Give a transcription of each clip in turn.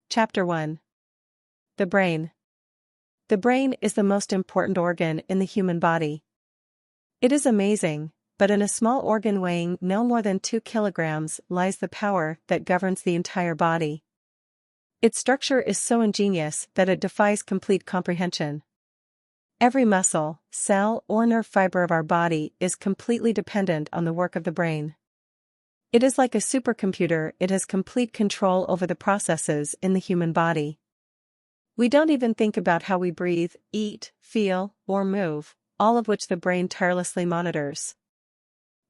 Chapter 1. The Brain. The brain is the most important organ in the human body. It is amazing, but in a small organ weighing no more than 2 kilograms lies the power that governs the entire body. Its structure is so ingenious that it defies complete comprehension. Every muscle, cell, or nerve fiber of our body is completely dependent on the work of the brain. It is like a supercomputer. It has complete control over the processes in the human body. We don't even think about how we breathe, eat, feel, or move, all of which the brain tirelessly monitors.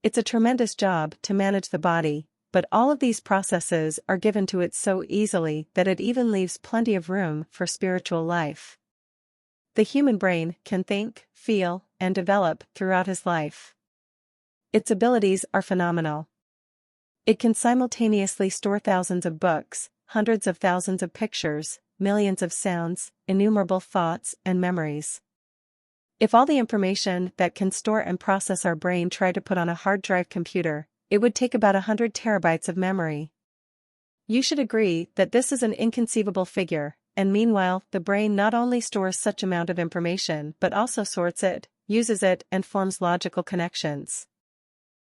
It's a tremendous job to manage the body, but all of these processes are given to it so easily that it even leaves plenty of room for spiritual life. The human brain can think, feel, and develop throughout his life. Its abilities are phenomenal. It can simultaneously store thousands of books, hundreds of thousands of pictures, millions of sounds, innumerable thoughts, and memories. If all the information that can store and process our brain tried to put on a hard drive computer, it would take about 100 terabytes of memory. You should agree that this is an inconceivable figure, and meanwhile, the brain not only stores such amount of information but also sorts it, uses it, and forms logical connections.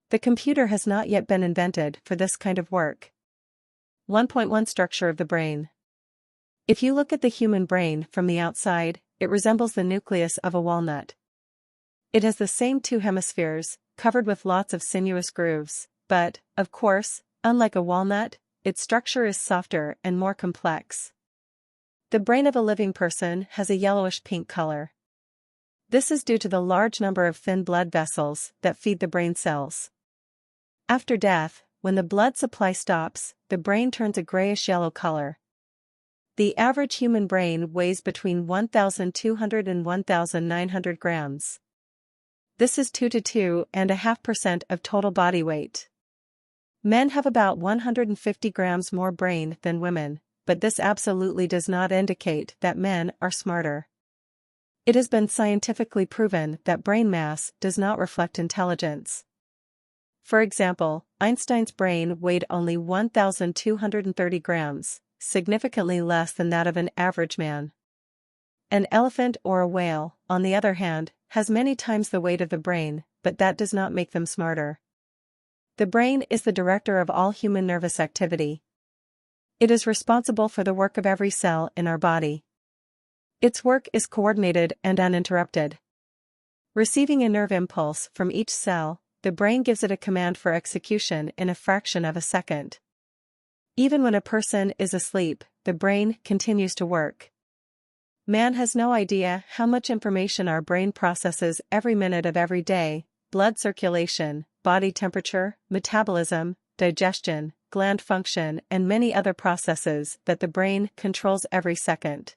The computer has not yet been invented for this kind of work. 1.1 Structure of the brain. If you look at the human brain from the outside, it resembles the nucleus of a walnut. It has the same 2 hemispheres, covered with lots of sinuous grooves, but, of course, unlike a walnut, its structure is softer and more complex. The brain of a living person has a yellowish-pink color. This is due to the large number of thin blood vessels that feed the brain cells. After death, when the blood supply stops, the brain turns a grayish-yellow color. The average human brain weighs between 1,200 and 1,900 grams. This is 2 to 2.5% of total body weight. Men have about 150 grams more brain than women, but this absolutely does not indicate that men are smarter. It has been scientifically proven that brain mass does not reflect intelligence. For example, Einstein's brain weighed only 1,230 grams, significantly less than that of an average man. An elephant or a whale, on the other hand, has many times the weight of the brain, but that does not make them smarter. The brain is the director of all human nervous activity. It is responsible for the work of every cell in our body. Its work is coordinated and uninterrupted. Receiving a nerve impulse from each cell, the brain gives it a command for execution in a fraction of a second. Even when a person is asleep, the brain continues to work. Man has no idea how much information our brain processes every minute of every day: blood circulation, body temperature, metabolism, digestion, gland function, and many other processes that the brain controls every second.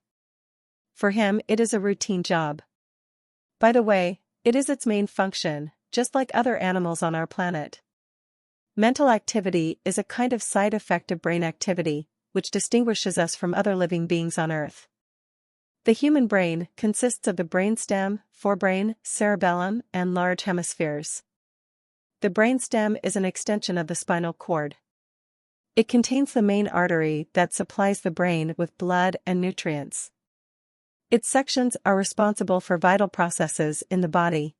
For him, it is a routine job. By the way, it is its main function, just like other animals on our planet. Mental activity is a kind of side effect of brain activity, which distinguishes us from other living beings on Earth. The human brain consists of the brainstem, forebrain, cerebellum, and large hemispheres. The brainstem is an extension of the spinal cord. It contains the main artery that supplies the brain with blood and nutrients. Its sections are responsible for vital processes in the body.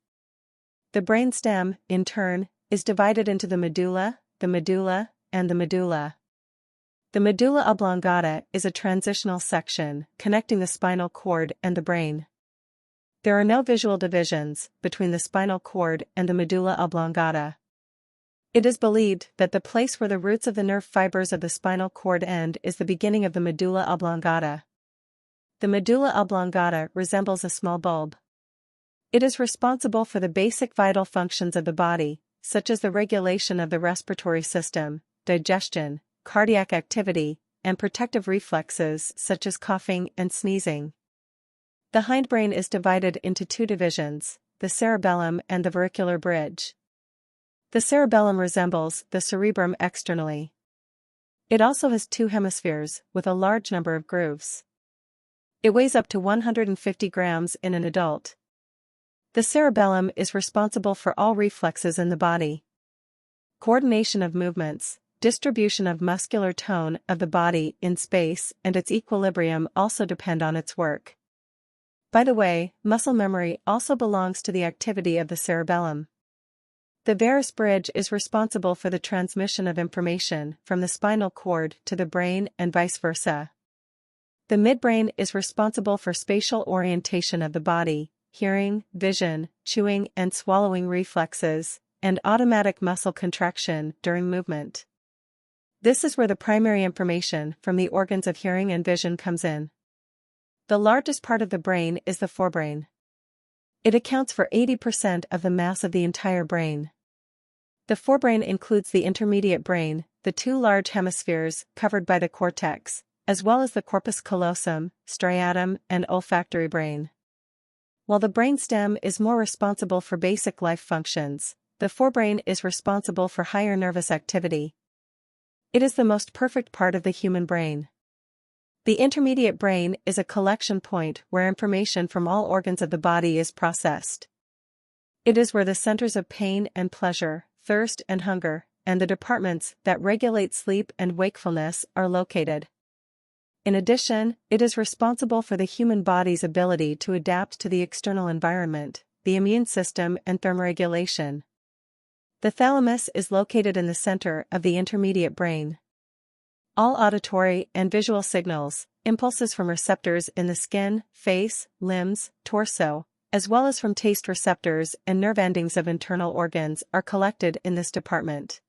The brainstem, in turn, is divided into the medulla, and the medulla. The medulla oblongata is a transitional section connecting the spinal cord and the brain. There are no visual divisions between the spinal cord and the medulla oblongata. It is believed that the place where the roots of the nerve fibers of the spinal cord end is the beginning of the medulla oblongata. The medulla oblongata resembles a small bulb. It is responsible for the basic vital functions of the body, such as the regulation of the respiratory system, digestion, cardiac activity, and protective reflexes such as coughing and sneezing. The hindbrain is divided into 2 divisions, the cerebellum and the auricular bridge. The cerebellum resembles the cerebrum externally. It also has 2 hemispheres with a large number of grooves. It weighs up to 150 grams in an adult. The cerebellum is responsible for all reflexes in the body. Coordination of movements, distribution of muscular tone of the body in space and its equilibrium also depend on its work. By the way, muscle memory also belongs to the activity of the cerebellum. The varus bridge is responsible for the transmission of information from the spinal cord to the brain and vice versa. The midbrain is responsible for spatial orientation of the body, hearing, vision, chewing and swallowing reflexes, and automatic muscle contraction during movement. This is where the primary information from the organs of hearing and vision comes in. The largest part of the brain is the forebrain. It accounts for 80% of the mass of the entire brain. The forebrain includes the intermediate brain, the two large hemispheres covered by the cortex, as well as the corpus callosum, striatum, and olfactory brain. While the brainstem is more responsible for basic life functions, the forebrain is responsible for higher nervous activity. It is the most perfect part of the human brain. The intermediate brain is a collection point where information from all organs of the body is processed. It is where the centers of pain and pleasure, thirst and hunger, and the departments that regulate sleep and wakefulness are located. In addition, it is responsible for the human body's ability to adapt to the external environment, the immune system and thermoregulation. The thalamus is located in the center of the intermediate brain. All auditory and visual signals, impulses from receptors in the skin, face, limbs, torso, as well as from taste receptors and nerve endings of internal organs are collected in this department.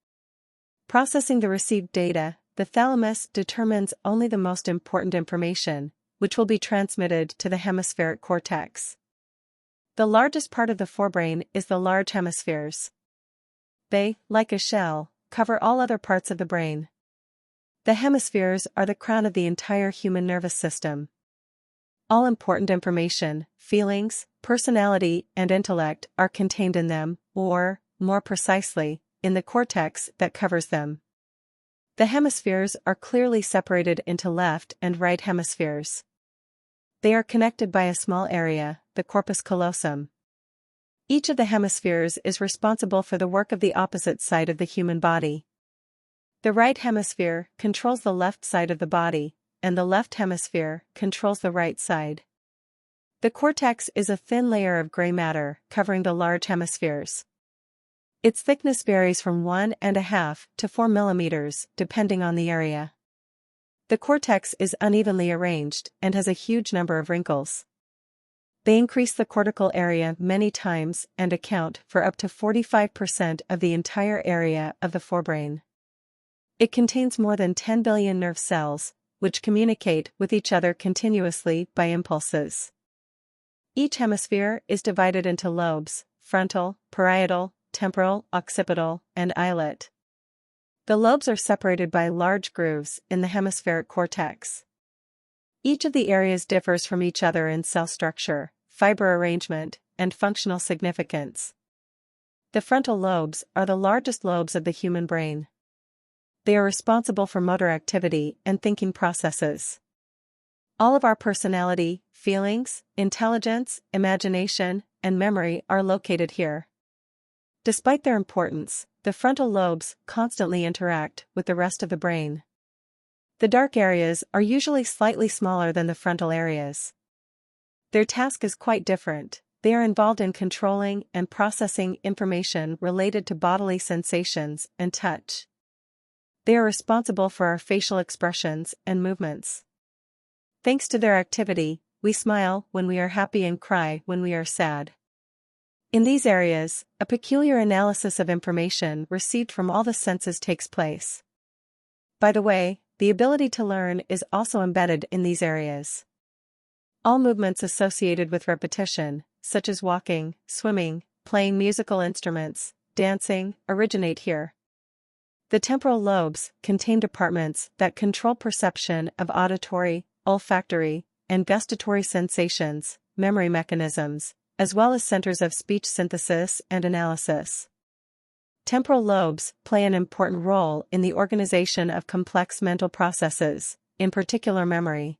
Processing the received data, the thalamus determines only the most important information, which will be transmitted to the hemispheric cortex. The largest part of the forebrain is the large hemispheres. They, like a shell, cover all other parts of the brain. The hemispheres are the crown of the entire human nervous system. All important information, feelings, personality, and intellect are contained in them, or, more precisely, in the cortex that covers them. The hemispheres are clearly separated into left and right hemispheres. They are connected by a small area, the corpus callosum. Each of the hemispheres is responsible for the work of the opposite side of the human body. The right hemisphere controls the left side of the body, and the left hemisphere controls the right side. The cortex is a thin layer of gray matter covering the large hemispheres. Its thickness varies from 1.5 to 4 millimeters, depending on the area. The cortex is unevenly arranged and has a huge number of wrinkles. They increase the cortical area many times and account for up to 45% of the entire area of the forebrain. It contains more than 10 billion nerve cells, which communicate with each other continuously by impulses. Each hemisphere is divided into lobes: frontal, parietal, temporal, occipital, and islet. The lobes are separated by large grooves in the hemispheric cortex. Each of the areas differs from each other in cell structure, fiber arrangement, and functional significance. The frontal lobes are the largest lobes of the human brain. They are responsible for motor activity and thinking processes. All of our personality, feelings, intelligence, imagination, and memory are located here. Despite their importance, the frontal lobes constantly interact with the rest of the brain. The dark areas are usually slightly smaller than the frontal areas. Their task is quite different. They are involved in controlling and processing information related to bodily sensations and touch. They are responsible for our facial expressions and movements. Thanks to their activity, we smile when we are happy and cry when we are sad. In these areas, a peculiar analysis of information received from all the senses takes place. By the way, the ability to learn is also embedded in these areas. All movements associated with repetition, such as walking, swimming, playing musical instruments, dancing, originate here. The temporal lobes contain departments that control perception of auditory, olfactory, and gustatory sensations, memory mechanisms, as well as centers of speech synthesis and analysis. Temporal lobes play an important role in the organization of complex mental processes, in particular memory.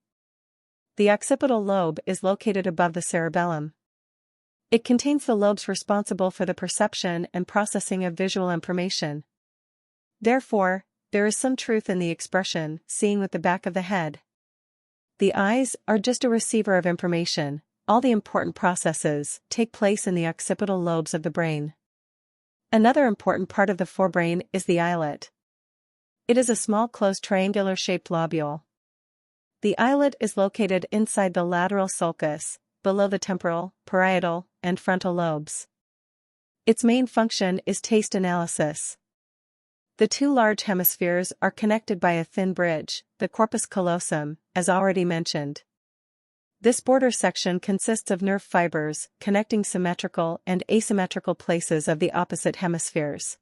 The occipital lobe is located above the cerebellum. It contains the lobes responsible for the perception and processing of visual information. Therefore, there is some truth in the expression, seeing with the back of the head. The eyes are just a receiver of information. All the important processes take place in the occipital lobes of the brain. Another important part of the forebrain is the islet. It is a small closed triangular-shaped lobule. The islet is located inside the lateral sulcus, below the temporal, parietal, and frontal lobes. Its main function is taste analysis. The two large hemispheres are connected by a thin bridge, the corpus callosum, as already mentioned. This border section consists of nerve fibers connecting symmetrical and asymmetrical places of the opposite hemispheres.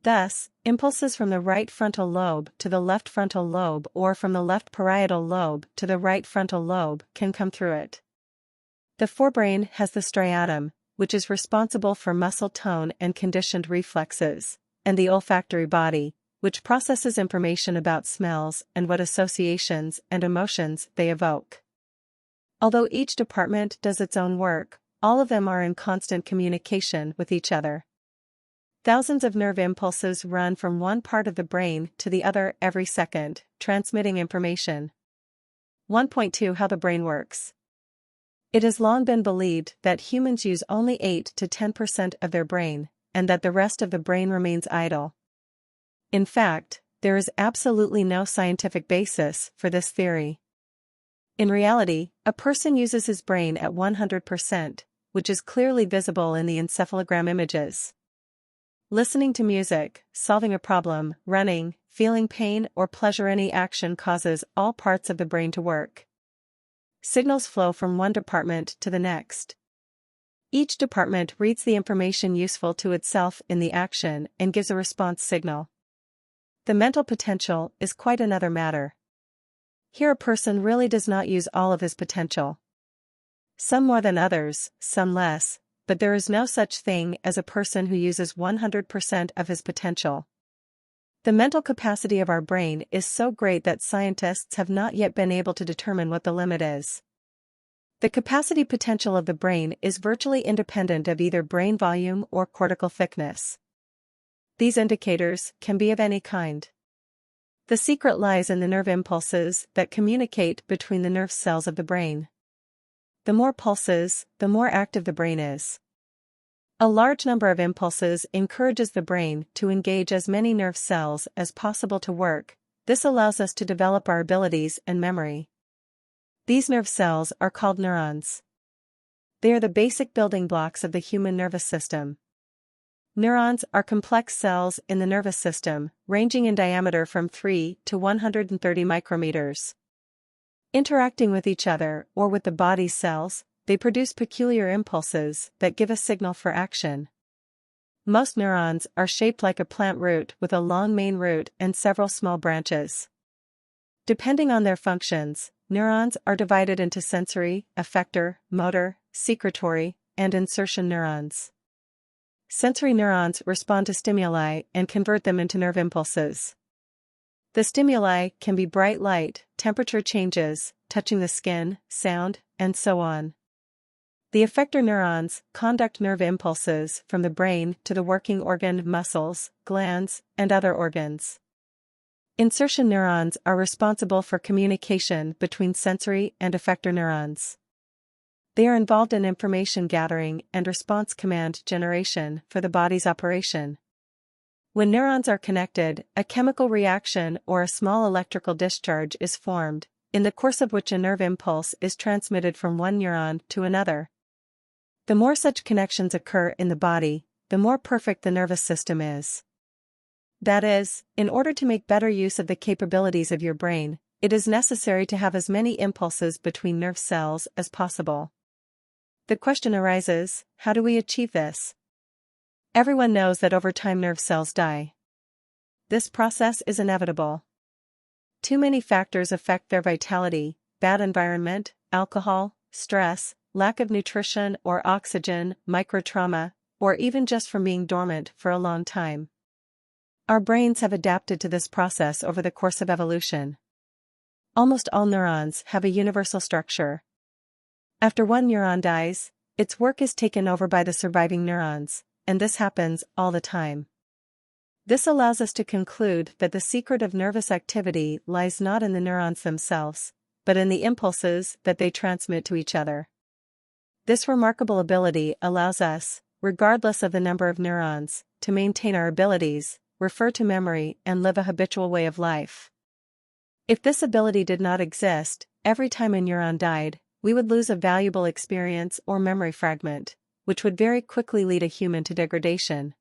Thus, impulses from the right frontal lobe to the left frontal lobe or from the left parietal lobe to the right frontal lobe can come through it. The forebrain has the striatum, which is responsible for muscle tone and conditioned reflexes, and the olfactory body, which processes information about smells and what associations and emotions they evoke. Although each department does its own work, all of them are in constant communication with each other. Thousands of nerve impulses run from one part of the brain to the other every second, transmitting information. 1.2 How the brain works. It has long been believed that humans use only 8 to 10% of their brain, and that the rest of the brain remains idle. In fact, there is absolutely no scientific basis for this theory. In reality, a person uses his brain at 100%, which is clearly visible in the encephalogram images. Listening to music, solving a problem, running, feeling pain or pleasure, any action causes all parts of the brain to work. Signals flow from one department to the next. Each department reads the information useful to itself in the action and gives a response signal. The mental potential is quite another matter. Here a person really does not use all of his potential. Some more than others, some less, but there is no such thing as a person who uses 100% of his potential. The mental capacity of our brain is so great that scientists have not yet been able to determine what the limit is. The capacity potential of the brain is virtually independent of either brain volume or cortical thickness. These indicators can be of any kind. The secret lies in the nerve impulses that communicate between the nerve cells of the brain. The more pulses, the more active the brain is. A large number of impulses encourages the brain to engage as many nerve cells as possible to work. This allows us to develop our abilities and memory. These nerve cells are called neurons. They are the basic building blocks of the human nervous system. Neurons are complex cells in the nervous system, ranging in diameter from 3 to 130 micrometers. Interacting with each other or with the body's cells, they produce peculiar impulses that give a signal for action. Most neurons are shaped like a plant root with a long main root and several small branches. Depending on their functions, neurons are divided into sensory, effector, motor, secretory, and insertion neurons. Sensory neurons respond to stimuli and convert them into nerve impulses. The stimuli can be bright light, temperature changes, touching the skin, sound, and so on. The effector neurons conduct nerve impulses from the brain to the working organ, muscles, glands, and other organs. Insertion neurons are responsible for communication between sensory and effector neurons. They are involved in information gathering and response command generation for the body's operation. When neurons are connected, a chemical reaction or a small electrical discharge is formed, in the course of which a nerve impulse is transmitted from one neuron to another. The more such connections occur in the body, the more perfect the nervous system is. That is, in order to make better use of the capabilities of your brain, it is necessary to have as many impulses between nerve cells as possible. The question arises, how do we achieve this? Everyone knows that over time nerve cells die. This process is inevitable. Too many factors affect their vitality: bad environment, alcohol, stress, lack of nutrition or oxygen, microtrauma, or even just from being dormant for a long time. Our brains have adapted to this process over the course of evolution. Almost all neurons have a universal structure. After one neuron dies, its work is taken over by the surviving neurons, and this happens all the time. This allows us to conclude that the secret of nervous activity lies not in the neurons themselves, but in the impulses that they transmit to each other. This remarkable ability allows us, regardless of the number of neurons, to maintain our abilities, refer to memory, and live a habitual way of life. If this ability did not exist, every time a neuron died, we would lose a valuable experience or memory fragment, which would very quickly lead a human to degradation.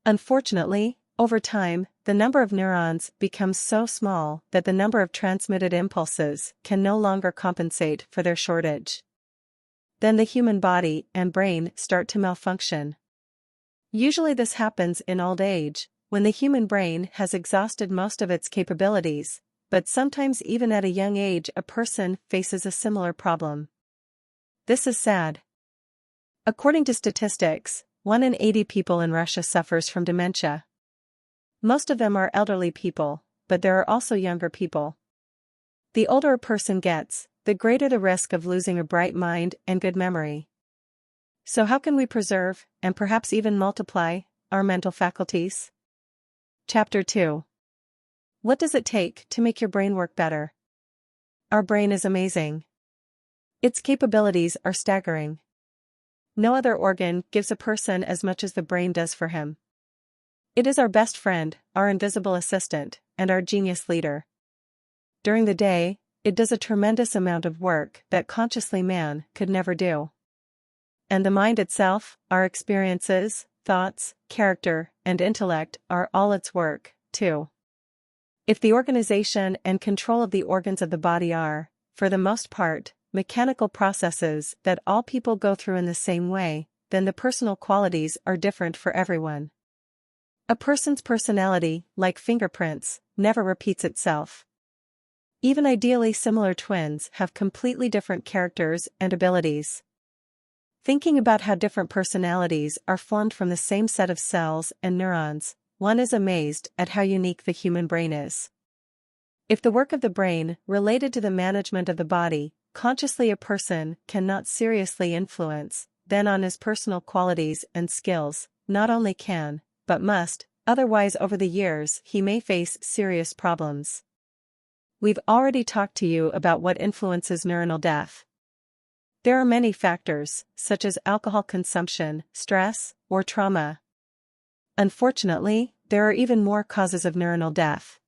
Unfortunately, over time, the number of neurons becomes so small that the number of transmitted impulses can no longer compensate for their shortage. Then the human body and brain start to malfunction. Usually this happens in old age, when the human brain has exhausted most of its capabilities, but sometimes even at a young age a person faces a similar problem. This is sad. According to statistics, 1 in 80 people in Russia suffers from dementia. Most of them are elderly people, but there are also younger people. The older a person gets, the greater the risk of losing a bright mind and good memory. So how can we preserve, and perhaps even multiply, our mental faculties? Chapter 2. What does it take to make your brain work better? Our brain is amazing. Its capabilities are staggering. No other organ gives a person as much as the brain does for him. It is our best friend, our invisible assistant, and our genius leader. During the day, it does a tremendous amount of work that consciously man could never do. And the mind itself, our experiences, thoughts, character, and intellect are all its work, too. If the organization and control of the organs of the body are, for the most part, mechanical processes that all people go through in the same way, then the personal qualities are different for everyone. A person's personality, like fingerprints, never repeats itself. Even ideally similar twins have completely different characters and abilities. Thinking about how different personalities are formed from the same set of cells and neurons, one is amazed at how unique the human brain is. If the work of the brain related to the management of the body, consciously a person cannot seriously influence, then on his personal qualities and skills, not only can, but must, otherwise over the years he may face serious problems. We've already talked to you about what influences neuronal death. There are many factors, such as alcohol consumption, stress, or trauma. Unfortunately, there are even more causes of neuronal death.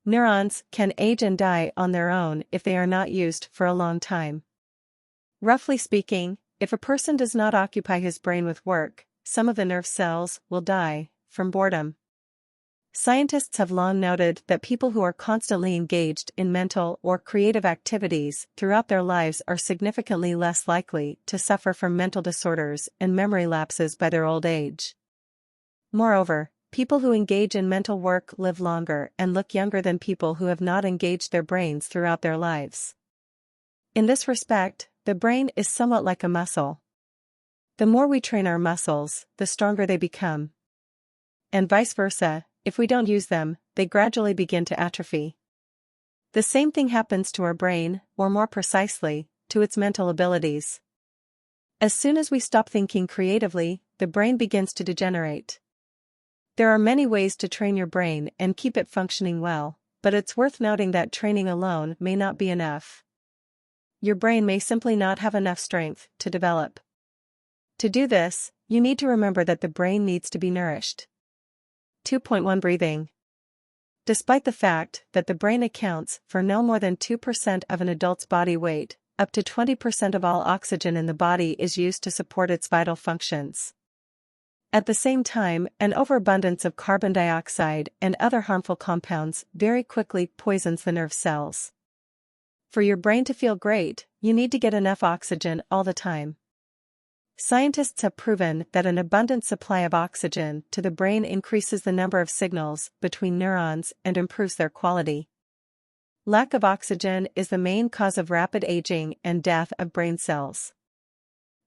Neurons can age and die on their own if they are not used for a long time. Roughly speaking, if a person does not occupy his brain with work, some of the nerve cells will die from boredom. Scientists have long noted that people who are constantly engaged in mental or creative activities throughout their lives are significantly less likely to suffer from mental disorders and memory lapses by their old age. Moreover, people who engage in mental work live longer and look younger than people who have not engaged their brains throughout their lives. In this respect, the brain is somewhat like a muscle. The more we train our muscles, the stronger they become. And vice versa, if we don't use them, they gradually begin to atrophy. The same thing happens to our brain, or more precisely, to its mental abilities. As soon as we stop thinking creatively, the brain begins to degenerate. There are many ways to train your brain and keep it functioning well, but it's worth noting that training alone may not be enough. Your brain may simply not have enough strength to develop. To do this, you need to remember that the brain needs to be nourished. 2.1 Breathing. Despite the fact that the brain accounts for no more than 2% of an adult's body weight, up to 20% of all oxygen in the body is used to support its vital functions. At the same time, an overabundance of carbon dioxide and other harmful compounds very quickly poisons the nerve cells. For your brain to feel great, you need to get enough oxygen all the time. Scientists have proven that an abundant supply of oxygen to the brain increases the number of signals between neurons and improves their quality. Lack of oxygen is the main cause of rapid aging and death of brain cells.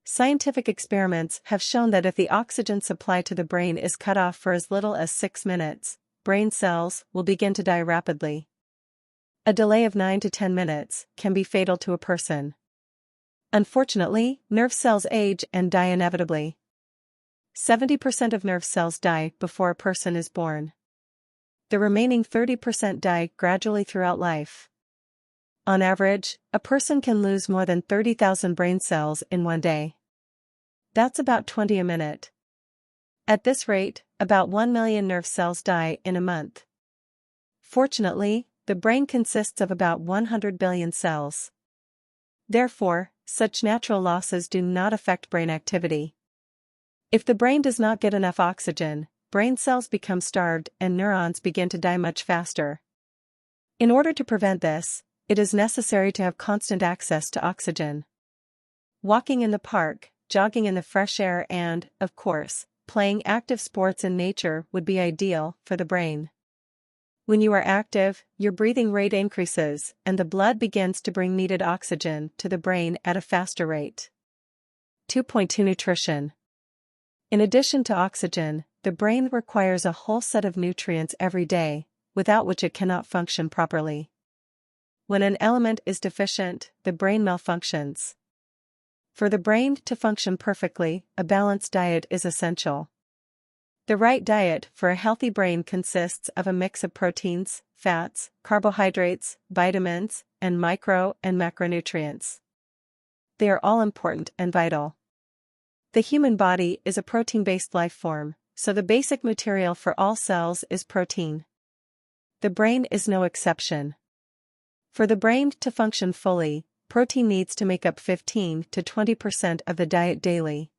Scientific experiments have shown that if the oxygen supply to the brain is cut off for as little as 6 minutes, brain cells will begin to die rapidly. A delay of 9 to 10 minutes can be fatal to a person. Unfortunately, nerve cells age and die inevitably. 70% of nerve cells die before a person is born. The remaining 30% die gradually throughout life. On average, a person can lose more than 30,000 brain cells in one day. That's about 20 a minute. At this rate, about 1 million nerve cells die in a month. Fortunately, the brain consists of about 100 billion cells. Therefore, such natural losses do not affect brain activity. If the brain does not get enough oxygen, brain cells become starved and neurons begin to die much faster. In order to prevent this, it is necessary to have constant access to oxygen. Walking in the park, jogging in the fresh air and, of course, playing active sports in nature would be ideal for the brain. When you are active, your breathing rate increases and the blood begins to bring needed oxygen to the brain at a faster rate. 2.2 Nutrition. In addition to oxygen, the brain requires a whole set of nutrients every day, without which it cannot function properly. When an element is deficient, the brain malfunctions. For the brain to function perfectly, a balanced diet is essential. The right diet for a healthy brain consists of a mix of proteins, fats, carbohydrates, vitamins, and micro and macronutrients. They are all important and vital. The human body is a protein-based life form, so the basic material for all cells is protein. The brain is no exception. For the brain to function fully, protein needs to make up 15 to 20% of the diet daily.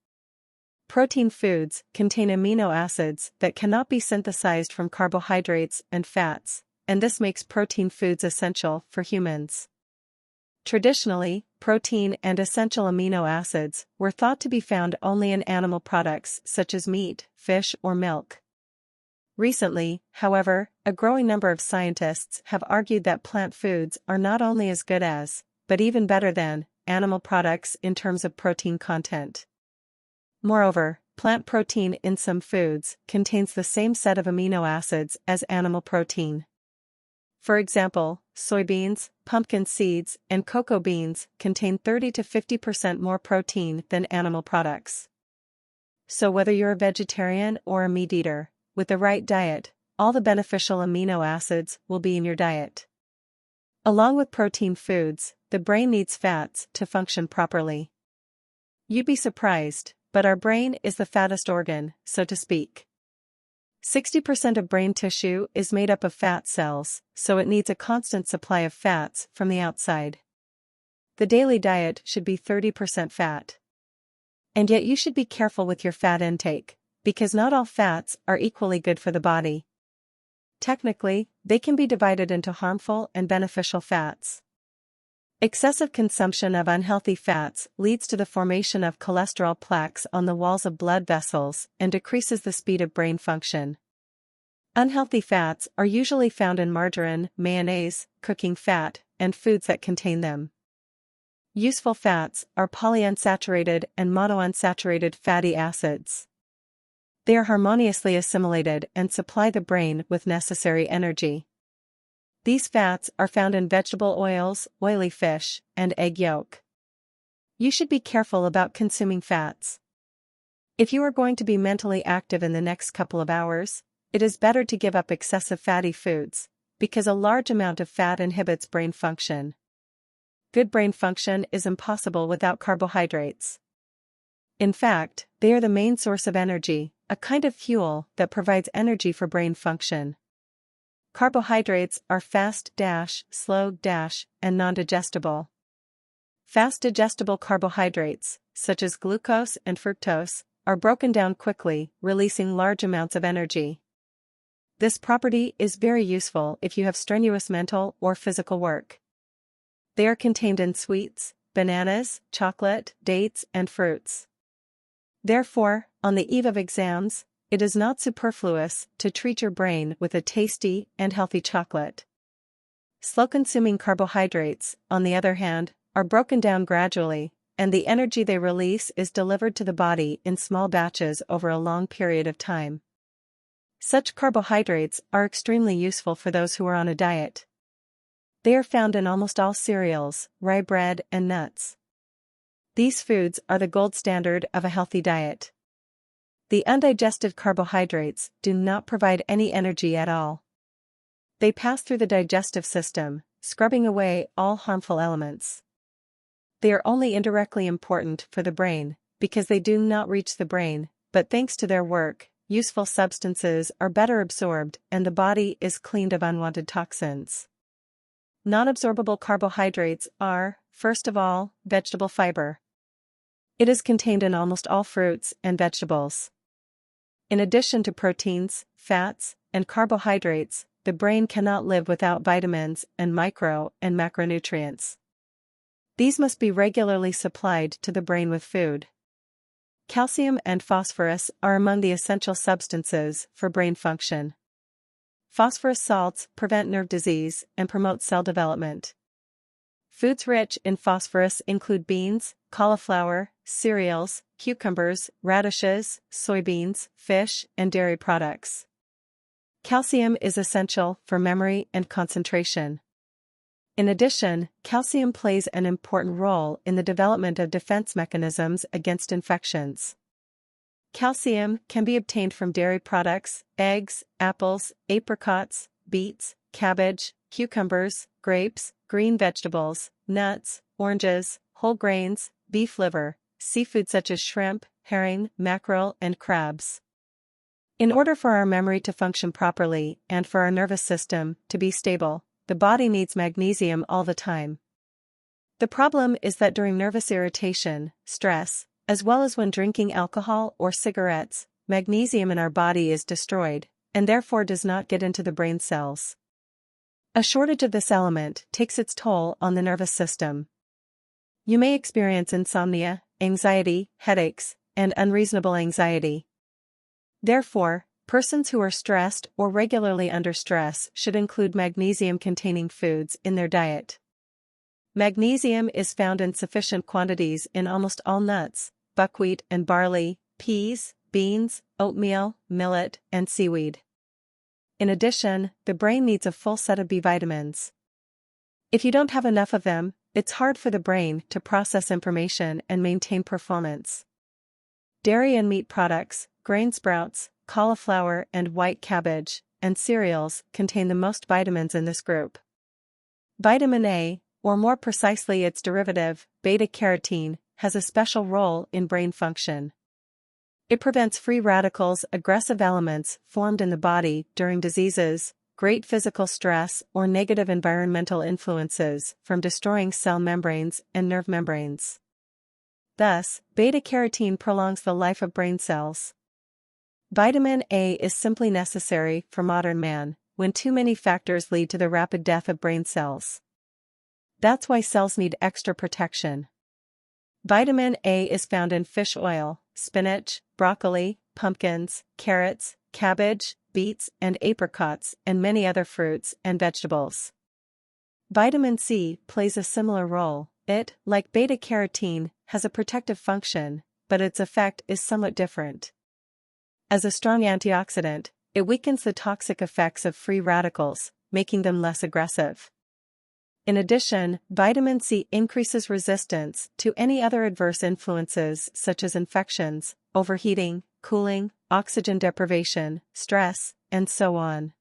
Protein foods contain amino acids that cannot be synthesized from carbohydrates and fats, and this makes protein foods essential for humans. Traditionally, protein and essential amino acids were thought to be found only in animal products such as meat, fish, or milk. Recently, however, a growing number of scientists have argued that plant foods are not only as good as, but even better than, animal products in terms of protein content. Moreover, plant protein in some foods contains the same set of amino acids as animal protein. For example, soybeans, pumpkin seeds, and cocoa beans contain 30 to 50% more protein than animal products. So whether you're a vegetarian or a meat eater, with the right diet, all the beneficial amino acids will be in your diet. Along with protein foods, the brain needs fats to function properly. You'd be surprised, but our brain is the fattest organ, so to speak. 60% of brain tissue is made up of fat cells, so it needs a constant supply of fats from the outside. The daily diet should be 30% fat. And yet you should be careful with your fat intake, because not all fats are equally good for the body. Technically, they can be divided into harmful and beneficial fats. Excessive consumption of unhealthy fats leads to the formation of cholesterol plaques on the walls of blood vessels and decreases the speed of brain function. Unhealthy fats are usually found in margarine, mayonnaise, cooking fat, and foods that contain them. Useful fats are polyunsaturated and monounsaturated fatty acids. They are harmoniously assimilated and supply the brain with necessary energy. These fats are found in vegetable oils, oily fish, and egg yolk. You should be careful about consuming fats. If you are going to be mentally active in the next couple of hours, it is better to give up excessive fatty foods, because a large amount of fat inhibits brain function. Good brain function is impossible without carbohydrates. In fact, they are the main source of energy, a kind of fuel that provides energy for brain function. Carbohydrates are fast, slow, and non-digestible. Fast digestible carbohydrates, such as glucose and fructose, are broken down quickly, releasing large amounts of energy. This property is very useful if you have strenuous mental or physical work. They are contained in sweets, bananas, chocolate, dates, and fruits. Therefore, on the eve of exams, it is not superfluous to treat your brain with a tasty and healthy chocolate. Slow-consuming carbohydrates, on the other hand, are broken down gradually, and the energy they release is delivered to the body in small batches over a long period of time. Such carbohydrates are extremely useful for those who are on a diet. They are found in almost all cereals, rye bread, and nuts. These foods are the gold standard of a healthy diet. The undigested carbohydrates do not provide any energy at all. They pass through the digestive system, scrubbing away all harmful elements. They are only indirectly important for the brain, because they do not reach the brain, but thanks to their work, useful substances are better absorbed and the body is cleaned of unwanted toxins. Non-absorbable carbohydrates are, first of all, vegetable fiber. It is contained in almost all fruits and vegetables. In addition to proteins, fats, and carbohydrates, the brain cannot live without vitamins and micro and macronutrients. These must be regularly supplied to the brain with food. Calcium and phosphorus are among the essential substances for brain function. Phosphorus salts prevent nerve disease and promote cell development. Foods rich in phosphorus include beans, cauliflower, cereals, cucumbers, radishes, soybeans, fish, and dairy products. Calcium is essential for memory and concentration. In addition, calcium plays an important role in the development of defense mechanisms against infections. Calcium can be obtained from dairy products, eggs, apples, apricots, beets, cabbage, cucumbers, grapes, green vegetables, nuts, oranges, whole grains, beef liver, seafood such as shrimp, herring, mackerel, and crabs. In order for our memory to function properly and for our nervous system to be stable, the body needs magnesium all the time. The problem is that during nervous irritation, stress, as well as when drinking alcohol or cigarettes, magnesium in our body is destroyed, and therefore does not get into the brain cells. A shortage of this element takes its toll on the nervous system. You may experience insomnia, anxiety, headaches, and unreasonable anxiety. Therefore, persons who are stressed or regularly under stress should include magnesium-containing foods in their diet. Magnesium is found in sufficient quantities in almost all nuts, buckwheat and barley, peas, beans, oatmeal, millet, and seaweed. In addition, the brain needs a full set of B vitamins. If you don't have enough of them, it's hard for the brain to process information and maintain performance. Dairy and meat products, grain sprouts, cauliflower and white cabbage, and cereals contain the most vitamins in this group. Vitamin A, or more precisely its derivative, beta-carotene, has a special role in brain function. It prevents free radicals, aggressive elements formed in the body during diseases, great physical stress, or negative environmental influences from destroying cell membranes and nerve membranes. Thus, beta-carotene prolongs the life of brain cells. Vitamin A is simply necessary for modern man when too many factors lead to the rapid death of brain cells. That's why cells need extra protection. Vitamin A is found in fish oil, spinach, broccoli, pumpkins, carrots, cabbage, beets and apricots, and many other fruits and vegetables. Vitamin C plays a similar role. It, like beta-carotene, has a protective function, but its effect is somewhat different. As a strong antioxidant, it weakens the toxic effects of free radicals, making them less aggressive. In addition, vitamin C increases resistance to any other adverse influences such as infections, overheating, cooling, oxygen deprivation, stress, and so on.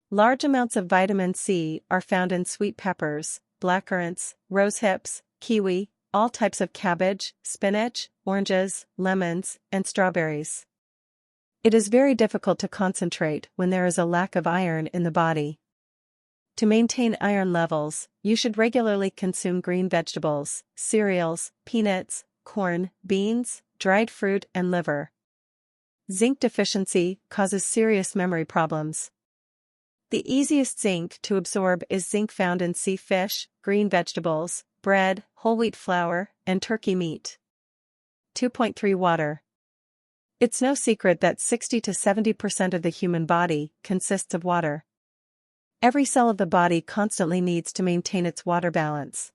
Large amounts of vitamin C are found in sweet peppers, blackcurrants, rosehips, kiwi, all types of cabbage, spinach, oranges, lemons, and strawberries. It is very difficult to concentrate when there is a lack of iron in the body. To maintain iron levels, you should regularly consume green vegetables, cereals, peanuts, corn, beans, dried fruit, and liver. Zinc deficiency causes serious memory problems. The easiest zinc to absorb is zinc found in sea fish, green vegetables, bread, whole wheat flour, and turkey meat. 2.3 Water. It's no secret that 60 to 70% of the human body consists of water. Every cell of the body constantly needs to maintain its water balance.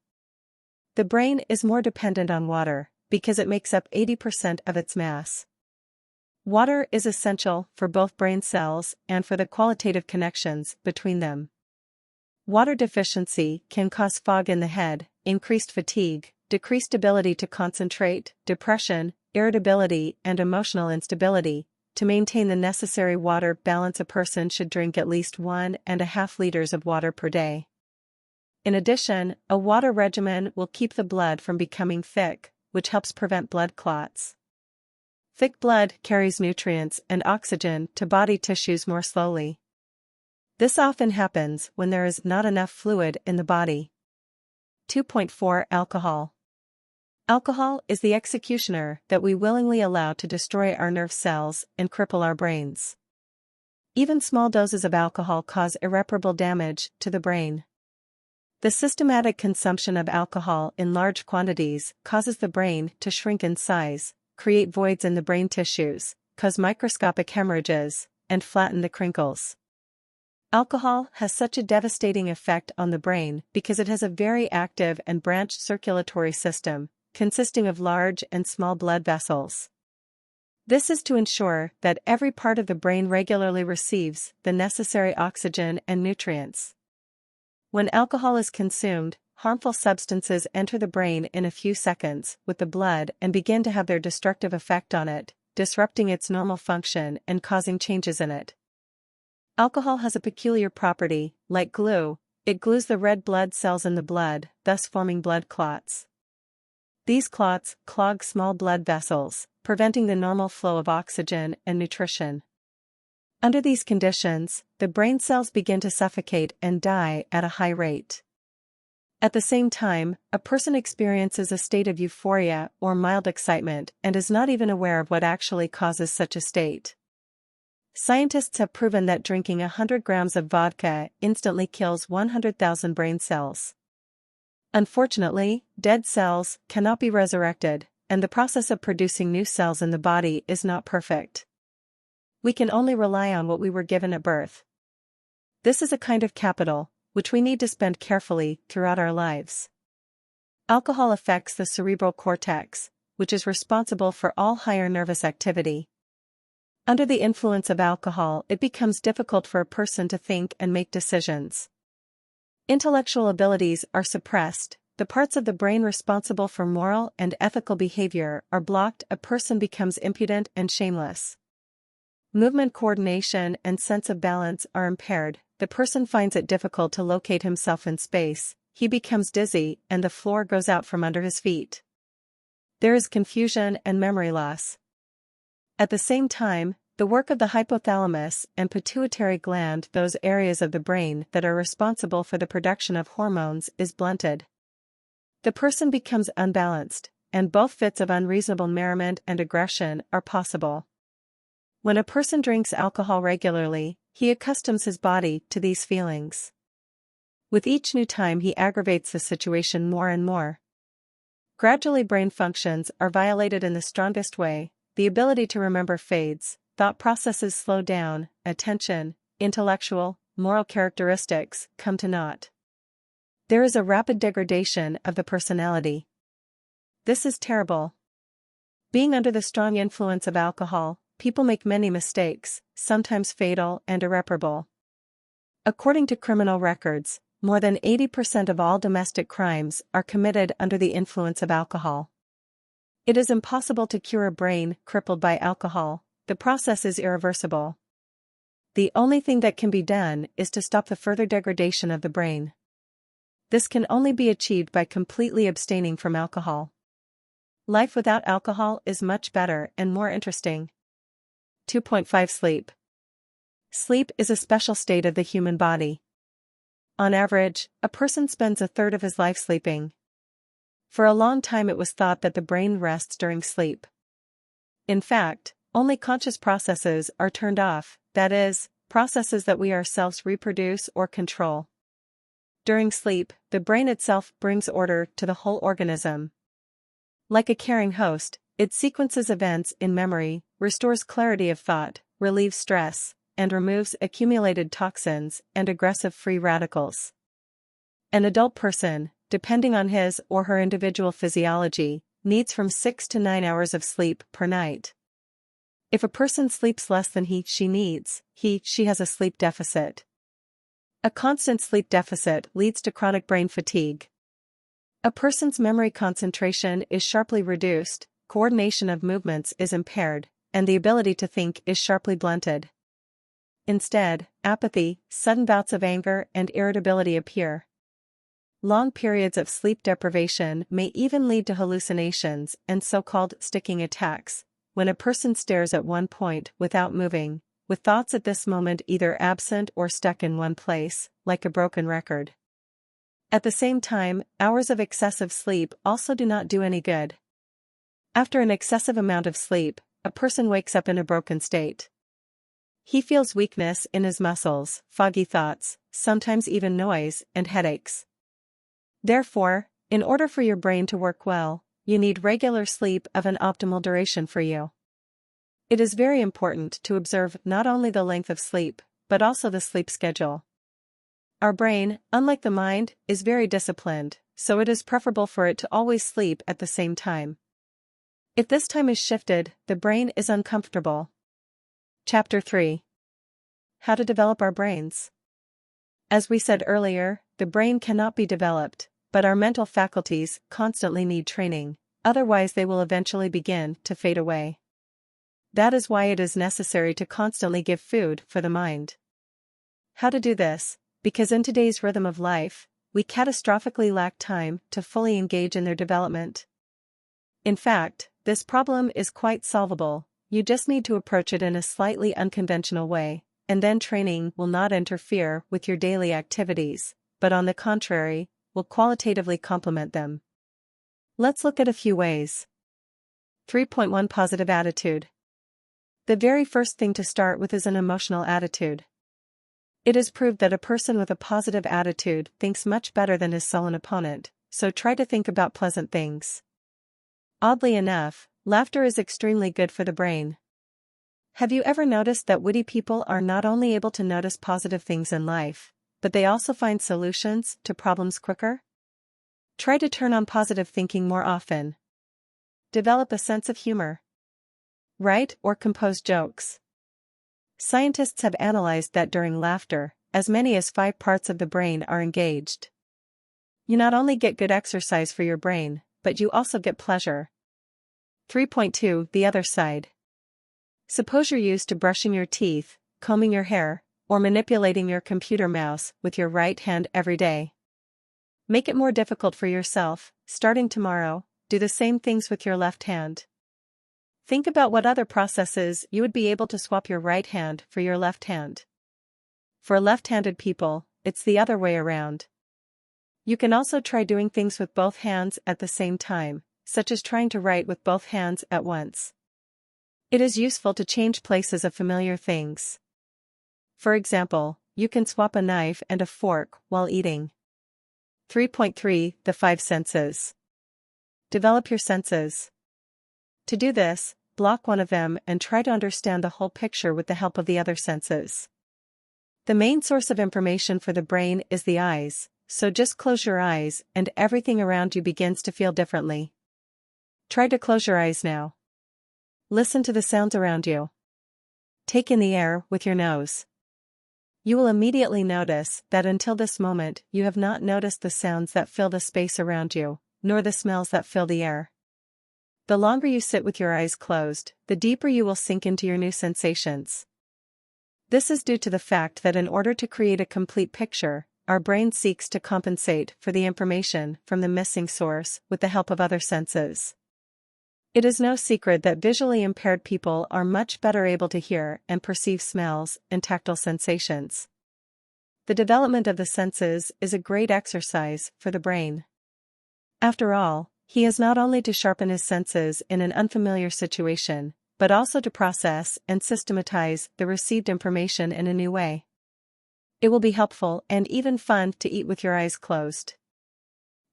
The brain is more dependent on water because it makes up 80% of its mass. Water is essential for both brain cells and for the qualitative connections between them. Water deficiency can cause fog in the head, increased fatigue, decreased ability to concentrate, depression, irritability, and emotional instability. To maintain the necessary water balance, a person should drink at least 1.5 liters of water per day. In addition, a water regimen will keep the blood from becoming thick, which helps prevent blood clots. Thick blood carries nutrients and oxygen to body tissues more slowly. This often happens when there is not enough fluid in the body. 2.4 Alcohol. Alcohol is the executioner that we willingly allow to destroy our nerve cells and cripple our brains. Even small doses of alcohol cause irreparable damage to the brain. The systematic consumption of alcohol in large quantities causes the brain to shrink in size, create voids in the brain tissues, cause microscopic hemorrhages, and flatten the crinkles. Alcohol has such a devastating effect on the brain because it has a very active and branched circulatory system, consisting of large and small blood vessels. This is to ensure that every part of the brain regularly receives the necessary oxygen and nutrients. When alcohol is consumed, harmful substances enter the brain in a few seconds with the blood and begin to have their destructive effect on it, disrupting its normal function and causing changes in it. Alcohol has a peculiar property, like glue, it glues the red blood cells in the blood, thus forming blood clots. These clots clog small blood vessels, preventing the normal flow of oxygen and nutrition. Under these conditions, the brain cells begin to suffocate and die at a high rate. At the same time, a person experiences a state of euphoria or mild excitement and is not even aware of what actually causes such a state. Scientists have proven that drinking 100 grams of vodka instantly kills 100,000 brain cells. Unfortunately, dead cells cannot be resurrected, and the process of producing new cells in the body is not perfect. We can only rely on what we were given at birth. This is a kind of capital, which we need to spend carefully throughout our lives. Alcohol affects the cerebral cortex, which is responsible for all higher nervous activity. Under the influence of alcohol, it becomes difficult for a person to think and make decisions. Intellectual abilities are suppressed, the parts of the brain responsible for moral and ethical behavior are blocked, a person becomes impudent and shameless. Movement coordination and sense of balance are impaired, the person finds it difficult to locate himself in space, he becomes dizzy and the floor goes out from under his feet. There is confusion and memory loss. At the same time, the work of the hypothalamus and pituitary gland, those areas of the brain that are responsible for the production of hormones, is blunted. The person becomes unbalanced, and both fits of unreasonable merriment and aggression are possible. When a person drinks alcohol regularly, he accustoms his body to these feelings. With each new time he aggravates the situation more and more. Gradually brain functions are violated in the strongest way, the ability to remember fades, thought processes slow down, attention, intellectual, moral characteristics come to naught. There is a rapid degradation of the personality. This is terrible. Being under the strong influence of alcohol, people make many mistakes, sometimes fatal and irreparable. According to criminal records, more than 80% of all domestic crimes are committed under the influence of alcohol. It is impossible to cure a brain crippled by alcohol, the process is irreversible. The only thing that can be done is to stop the further degradation of the brain. This can only be achieved by completely abstaining from alcohol. Life without alcohol is much better and more interesting. 2.5 Sleep. Sleep is a special state of the human body. On average, a person spends a third of his life sleeping. For a long time it was thought that the brain rests during sleep. In fact, only conscious processes are turned off, that is, processes that we ourselves reproduce or control. During sleep, the brain itself brings order to the whole organism. Like a caring host, it sequences events in memory, restores clarity of thought, relieves stress, and removes accumulated toxins and aggressive free radicals. An adult person, depending on his or her individual physiology, needs from 6 to 9 hours of sleep per night. If a person sleeps less than she needs, she has a sleep deficit. A constant sleep deficit leads to chronic brain fatigue. A person's memory concentration is sharply reduced, coordination of movements is impaired, and the ability to think is sharply blunted. Instead, apathy, sudden bouts of anger and irritability appear. Long periods of sleep deprivation may even lead to hallucinations and so-called sticking attacks, when a person stares at one point without moving, with thoughts at this moment either absent or stuck in one place, like a broken record. At the same time, hours of excessive sleep also do not do any good. After an excessive amount of sleep, a person wakes up in a broken state. He feels weakness in his muscles, foggy thoughts, sometimes even noise and headaches. Therefore, in order for your brain to work well, you need regular sleep of an optimal duration for you. It is very important to observe not only the length of sleep, but also the sleep schedule. Our brain, unlike the mind, is very disciplined, so it is preferable for it to always sleep at the same time. If this time is shifted, the brain is uncomfortable. Chapter 3. How to develop our brains. As we said earlier, the brain cannot be developed, but our mental faculties constantly need training, otherwise they will eventually begin to fade away. That is why it is necessary to constantly give food for the mind. How to do this? Because in today's rhythm of life, we catastrophically lack time to fully engage in their development. In fact, this problem is quite solvable. You just need to approach it in a slightly unconventional way, and then training will not interfere with your daily activities, but on the contrary, will qualitatively complement them. Let's look at a few ways. 3.1 Positive attitude. The very first thing to start with is an emotional attitude. It is proved that a person with a positive attitude thinks much better than his sullen opponent, so try to think about pleasant things. Oddly enough, laughter is extremely good for the brain. Have you ever noticed that witty people are not only able to notice positive things in life, but they also find solutions to problems quicker? Try to turn on positive thinking more often. Develop a sense of humor. Write or compose jokes. Scientists have analyzed that during laughter, as many as 5 parts of the brain are engaged. You not only get good exercise for your brain, but you also get pleasure. 3.2 The other side. Suppose you're used to brushing your teeth, combing your hair, or manipulating your computer mouse with your right hand every day. Make it more difficult for yourself. Starting tomorrow, do the same things with your left hand. Think about what other processes you would be able to swap your right hand for your left hand. For left-handed people, it's the other way around. You can also try doing things with both hands at the same time, such as trying to write with both hands at once. It is useful to change places of familiar things. For example, you can swap a knife and a fork while eating. 3.3 The 5 senses. Develop your senses. To do this, block one of them and try to understand the whole picture with the help of the other senses. The main source of information for the brain is the eyes, so just close your eyes and everything around you begins to feel differently. Try to close your eyes now. Listen to the sounds around you. Take in the air with your nose. You will immediately notice that until this moment you have not noticed the sounds that fill the space around you, nor the smells that fill the air. The longer you sit with your eyes closed, the deeper you will sink into your new sensations. This is due to the fact that in order to create a complete picture, our brain seeks to compensate for the information from the missing source with the help of other senses. It is no secret that visually impaired people are much better able to hear and perceive smells and tactile sensations. The development of the senses is a great exercise for the brain. After all, he has not only to sharpen his senses in an unfamiliar situation, but also to process and systematize the received information in a new way. It will be helpful and even fun to eat with your eyes closed.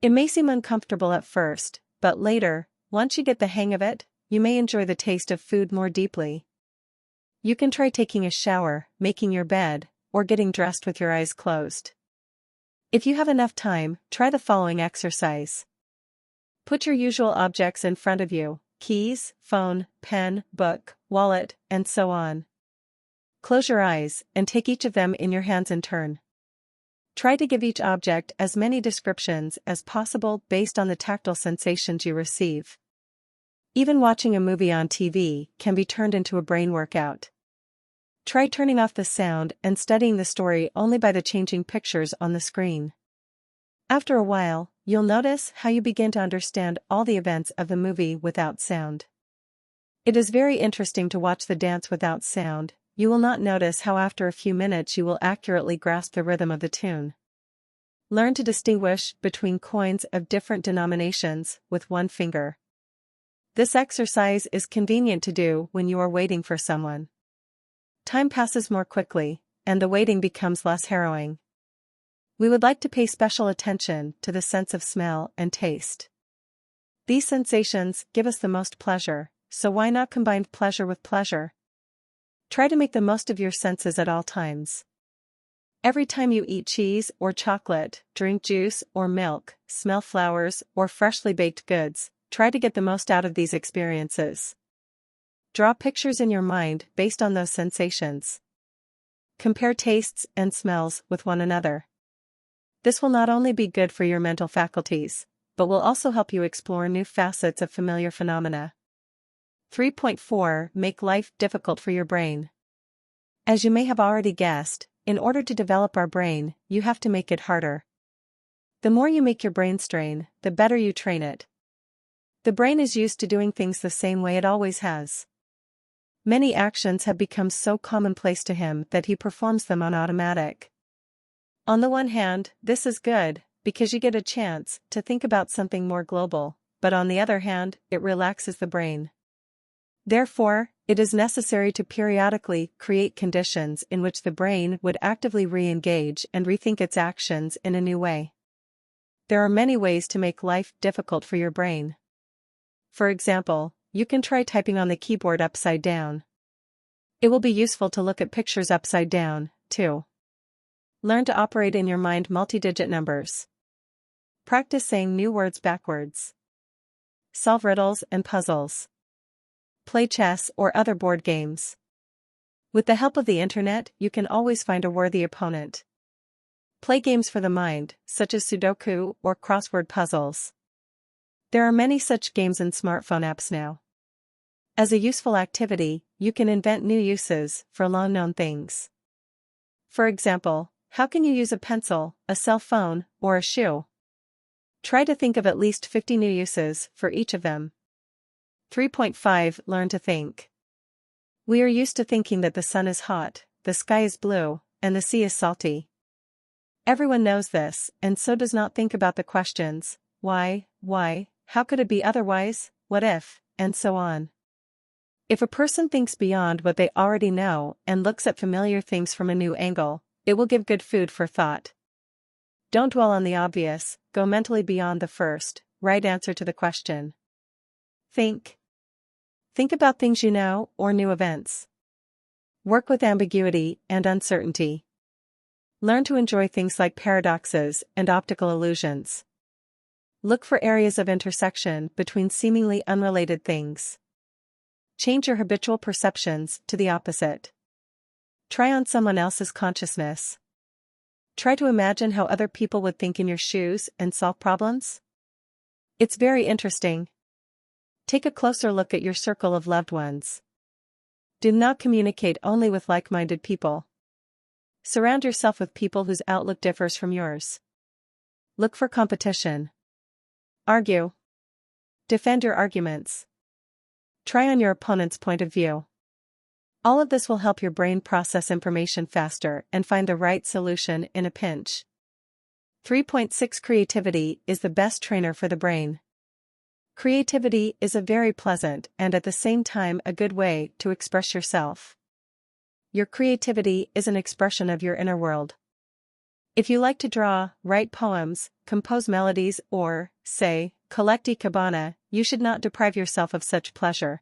It may seem uncomfortable at first, but later, once you get the hang of it, you may enjoy the taste of food more deeply. You can try taking a shower, making your bed, or getting dressed with your eyes closed. If you have enough time, try the following exercise. Put your usual objects in front of you: keys, phone, pen, book, wallet, and so on. Close your eyes and take each of them in your hands in turn. Try to give each object as many descriptions as possible based on the tactile sensations you receive. Even watching a movie on TV can be turned into a brain workout. Try turning off the sound and studying the story only by the changing pictures on the screen. After a while, you'll notice how you begin to understand all the events of the movie without sound. It is very interesting to watch the dance without sound. You will not notice how after a few minutes you will accurately grasp the rhythm of the tune. Learn to distinguish between coins of different denominations with one finger. This exercise is convenient to do when you are waiting for someone. Time passes more quickly, and the waiting becomes less harrowing. We would like to pay special attention to the sense of smell and taste. These sensations give us the most pleasure, so why not combine pleasure with pleasure? Try to make the most of your senses at all times. Every time you eat cheese or chocolate, drink juice or milk, smell flowers or freshly baked goods, try to get the most out of these experiences. Draw pictures in your mind based on those sensations. Compare tastes and smells with one another. This will not only be good for your mental faculties, but will also help you explore new facets of familiar phenomena. 3.4 Make life difficult for your brain. As you may have already guessed, in order to develop our brain, you have to make it harder. The more you make your brain strain, the better you train it. The brain is used to doing things the same way it always has. Many actions have become so commonplace to him that he performs them on automatic. On the one hand, this is good, because you get a chance to think about something more global, but on the other hand, it relaxes the brain. Therefore, it is necessary to periodically create conditions in which the brain would actively re-engage and rethink its actions in a new way. There are many ways to make life difficult for your brain. For example, you can try typing on the keyboard upside down. It will be useful to look at pictures upside down, too. Learn to operate in your mind multi-digit numbers. Practice saying new words backwards. Solve riddles and puzzles. Play chess or other board games. With the help of the internet, you can always find a worthy opponent. Play games for the mind, such as Sudoku or crossword puzzles. There are many such games in smartphone apps now. As a useful activity, you can invent new uses for long-known things. For example, how can you use a pencil, a cell phone, or a shoe? Try to think of at least 50 new uses for each of them. 3.5 Learn to think. We are used to thinking that the sun is hot, the sky is blue, and the sea is salty. Everyone knows this, and so does not think about the questions, why, how could it be otherwise, what if, and so on. If a person thinks beyond what they already know and looks at familiar things from a new angle, it will give good food for thought. Don't dwell on the obvious, go mentally beyond the first, right answer to the question. Think. Think about things you know or new events. Work with ambiguity and uncertainty. Learn to enjoy things like paradoxes and optical illusions. Look for areas of intersection between seemingly unrelated things. Change your habitual perceptions to the opposite. Try on someone else's consciousness. Try to imagine how other people would think in your shoes and solve problems. It's very interesting. Take a closer look at your circle of loved ones. Do not communicate only with like-minded people. Surround yourself with people whose outlook differs from yours. Look for competition. Argue. Defend your arguments. Try on your opponent's point of view. All of this will help your brain process information faster and find the right solution in a pinch. 3.6 Creativity is the best trainer for the brain. Creativity is a very pleasant and at the same time a good way to express yourself. Your creativity is an expression of your inner world. If you like to draw, write poems, compose melodies or, say, collect ikebana, you should not deprive yourself of such pleasure.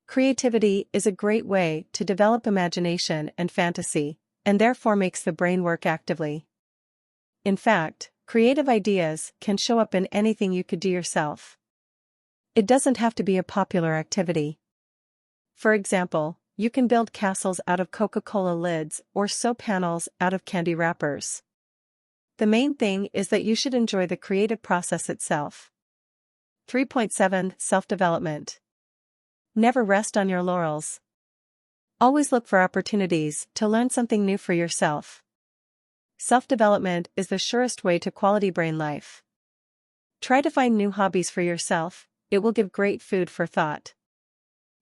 Creativity is a great way to develop imagination and fantasy, and therefore makes the brain work actively. In fact, creative ideas can show up in anything you could do yourself. It doesn't have to be a popular activity. For example, you can build castles out of Coca-Cola lids or sew panels out of candy wrappers. The main thing is that you should enjoy the creative process itself. 3.7 Self-Development. Never rest on your laurels. Always look for opportunities to learn something new for yourself. Self-development is the surest way to quality brain life. Try to find new hobbies for yourself, it will give great food for thought.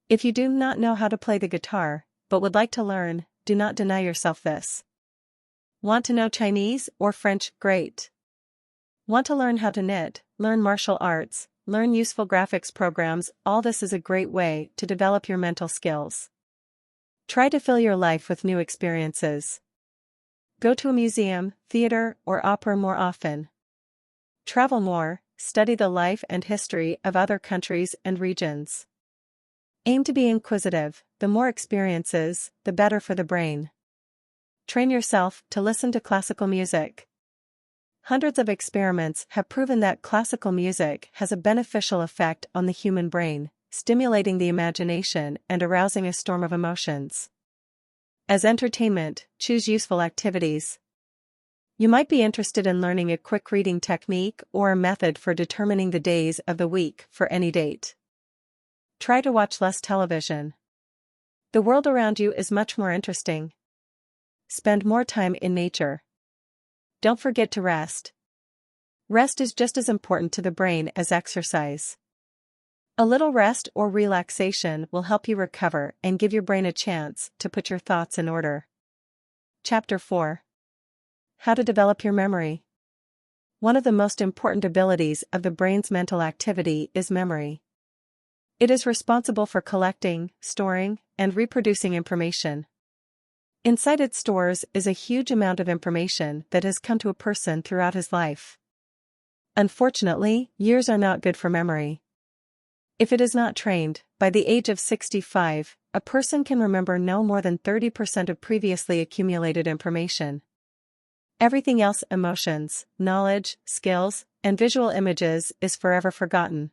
If you do not know how to play the guitar, but would like to learn, do not deny yourself this. Want to know Chinese or French? Great. Want to learn how to knit, learn martial arts, learn useful graphics programs? All this is a great way to develop your mental skills. Try to fill your life with new experiences. Go to a museum, theater, or opera more often. Travel more, study the life and history of other countries and regions. Aim to be inquisitive, the more experiences, the better for the brain. Train yourself to listen to classical music. Hundreds of experiments have proven that classical music has a beneficial effect on the human brain, stimulating the imagination and arousing a storm of emotions. As entertainment, choose useful activities. You might be interested in learning a quick reading technique or a method for determining the days of the week for any date. Try to watch less television. The world around you is much more interesting. Spend more time in nature. Don't forget to rest. Rest is just as important to the brain as exercise. A little rest or relaxation will help you recover and give your brain a chance to put your thoughts in order. Chapter 4. How to develop your memory. One of the most important abilities of the brain's mental activity is memory. It is responsible for collecting, storing, and reproducing information. Inside its stores is a huge amount of information that has come to a person throughout his life. Unfortunately, years are not good for memory. If it is not trained, by the age of 65, a person can remember no more than 30% of previously accumulated information. Everything else, emotions, knowledge, skills, and visual images, is forever forgotten.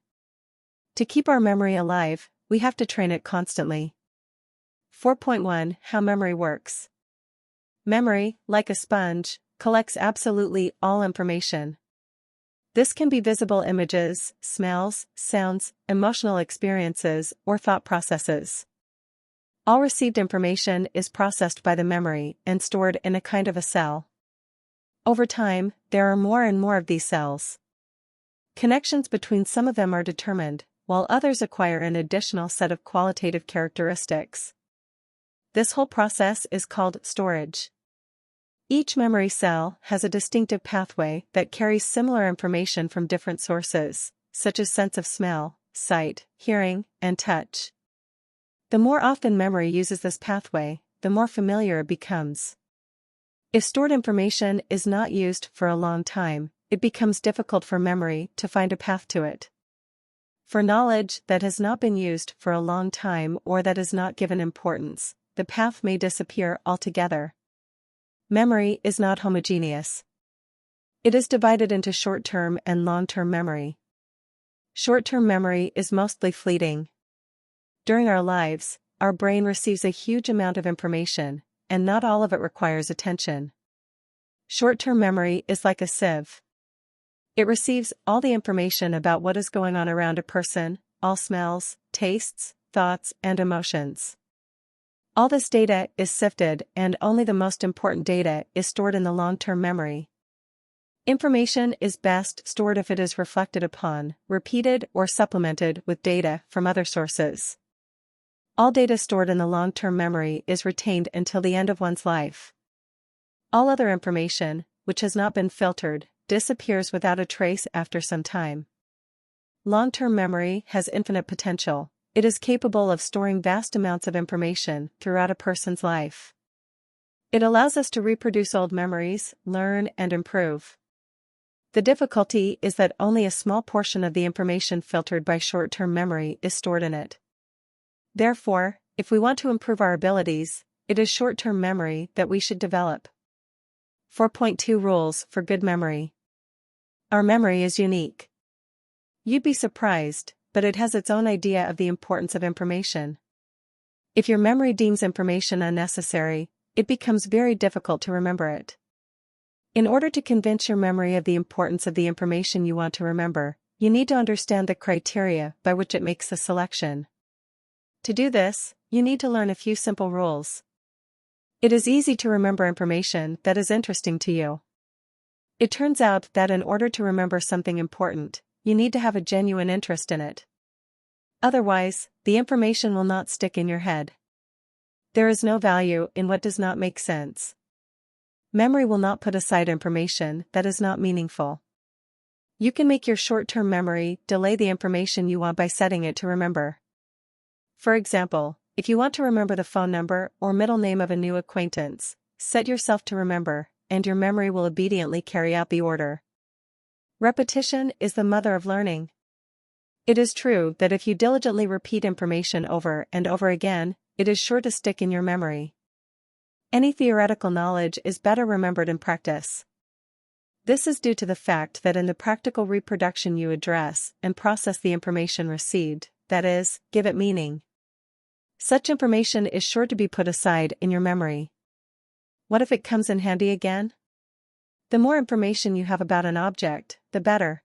To keep our memory alive, we have to train it constantly. 4.1 How memory works. Memory, like a sponge, collects absolutely all information. This can be visible images, smells, sounds, emotional experiences, or thought processes. All received information is processed by the memory and stored in a kind of a cell. Over time, there are more and more of these cells. Connections between some of them are determined, while others acquire an additional set of qualitative characteristics. This whole process is called storage. Each memory cell has a distinctive pathway that carries similar information from different sources, such as sense of smell, sight, hearing, and touch. The more often memory uses this pathway, the more familiar it becomes. If stored information is not used for a long time, it becomes difficult for memory to find a path to it. For knowledge that has not been used for a long time or that is not given importance, the path may disappear altogether. Memory is not homogeneous. It is divided into short-term and long-term memory. Short-term memory is mostly fleeting. During our lives, our brain receives a huge amount of information, and not all of it requires attention. Short-term memory is like a sieve. It receives all the information about what is going on around a person, all smells, tastes, thoughts, and emotions. All this data is sifted and only the most important data is stored in the long-term memory. Information is best stored if it is reflected upon, repeated or supplemented with data from other sources. All data stored in the long-term memory is retained until the end of one's life. All other information, which has not been filtered, disappears without a trace after some time. Long-term memory has infinite potential. It is capable of storing vast amounts of information throughout a person's life. It allows us to reproduce old memories, learn, and improve. The difficulty is that only a small portion of the information filtered by short-term memory is stored in it. Therefore, if we want to improve our abilities, it is short-term memory that we should develop. 4.2 Rules for good memory. Our memory is unique. You'd be surprised, but it has its own idea of the importance of information. If your memory deems information unnecessary, it becomes very difficult to remember it. In order to convince your memory of the importance of the information you want to remember, you need to understand the criteria by which it makes the selection. To do this, you need to learn a few simple rules. It is easy to remember information that is interesting to you. It turns out that in order to remember something important, you need to have a genuine interest in it. Otherwise, the information will not stick in your head. There is no value in what does not make sense. Memory will not put aside information that is not meaningful. You can make your short-term memory delay the information you want by setting it to remember. For example, if you want to remember the phone number or middle name of a new acquaintance, set yourself to remember, and your memory will obediently carry out the order. Repetition is the mother of learning. It is true that if you diligently repeat information over and over again, it is sure to stick in your memory. Any theoretical knowledge is better remembered in practice. This is due to the fact that in the practical reproduction you address and process the information received, that is, give it meaning. Such information is sure to be put aside in your memory. What if it comes in handy again? The more information you have about an object, the better.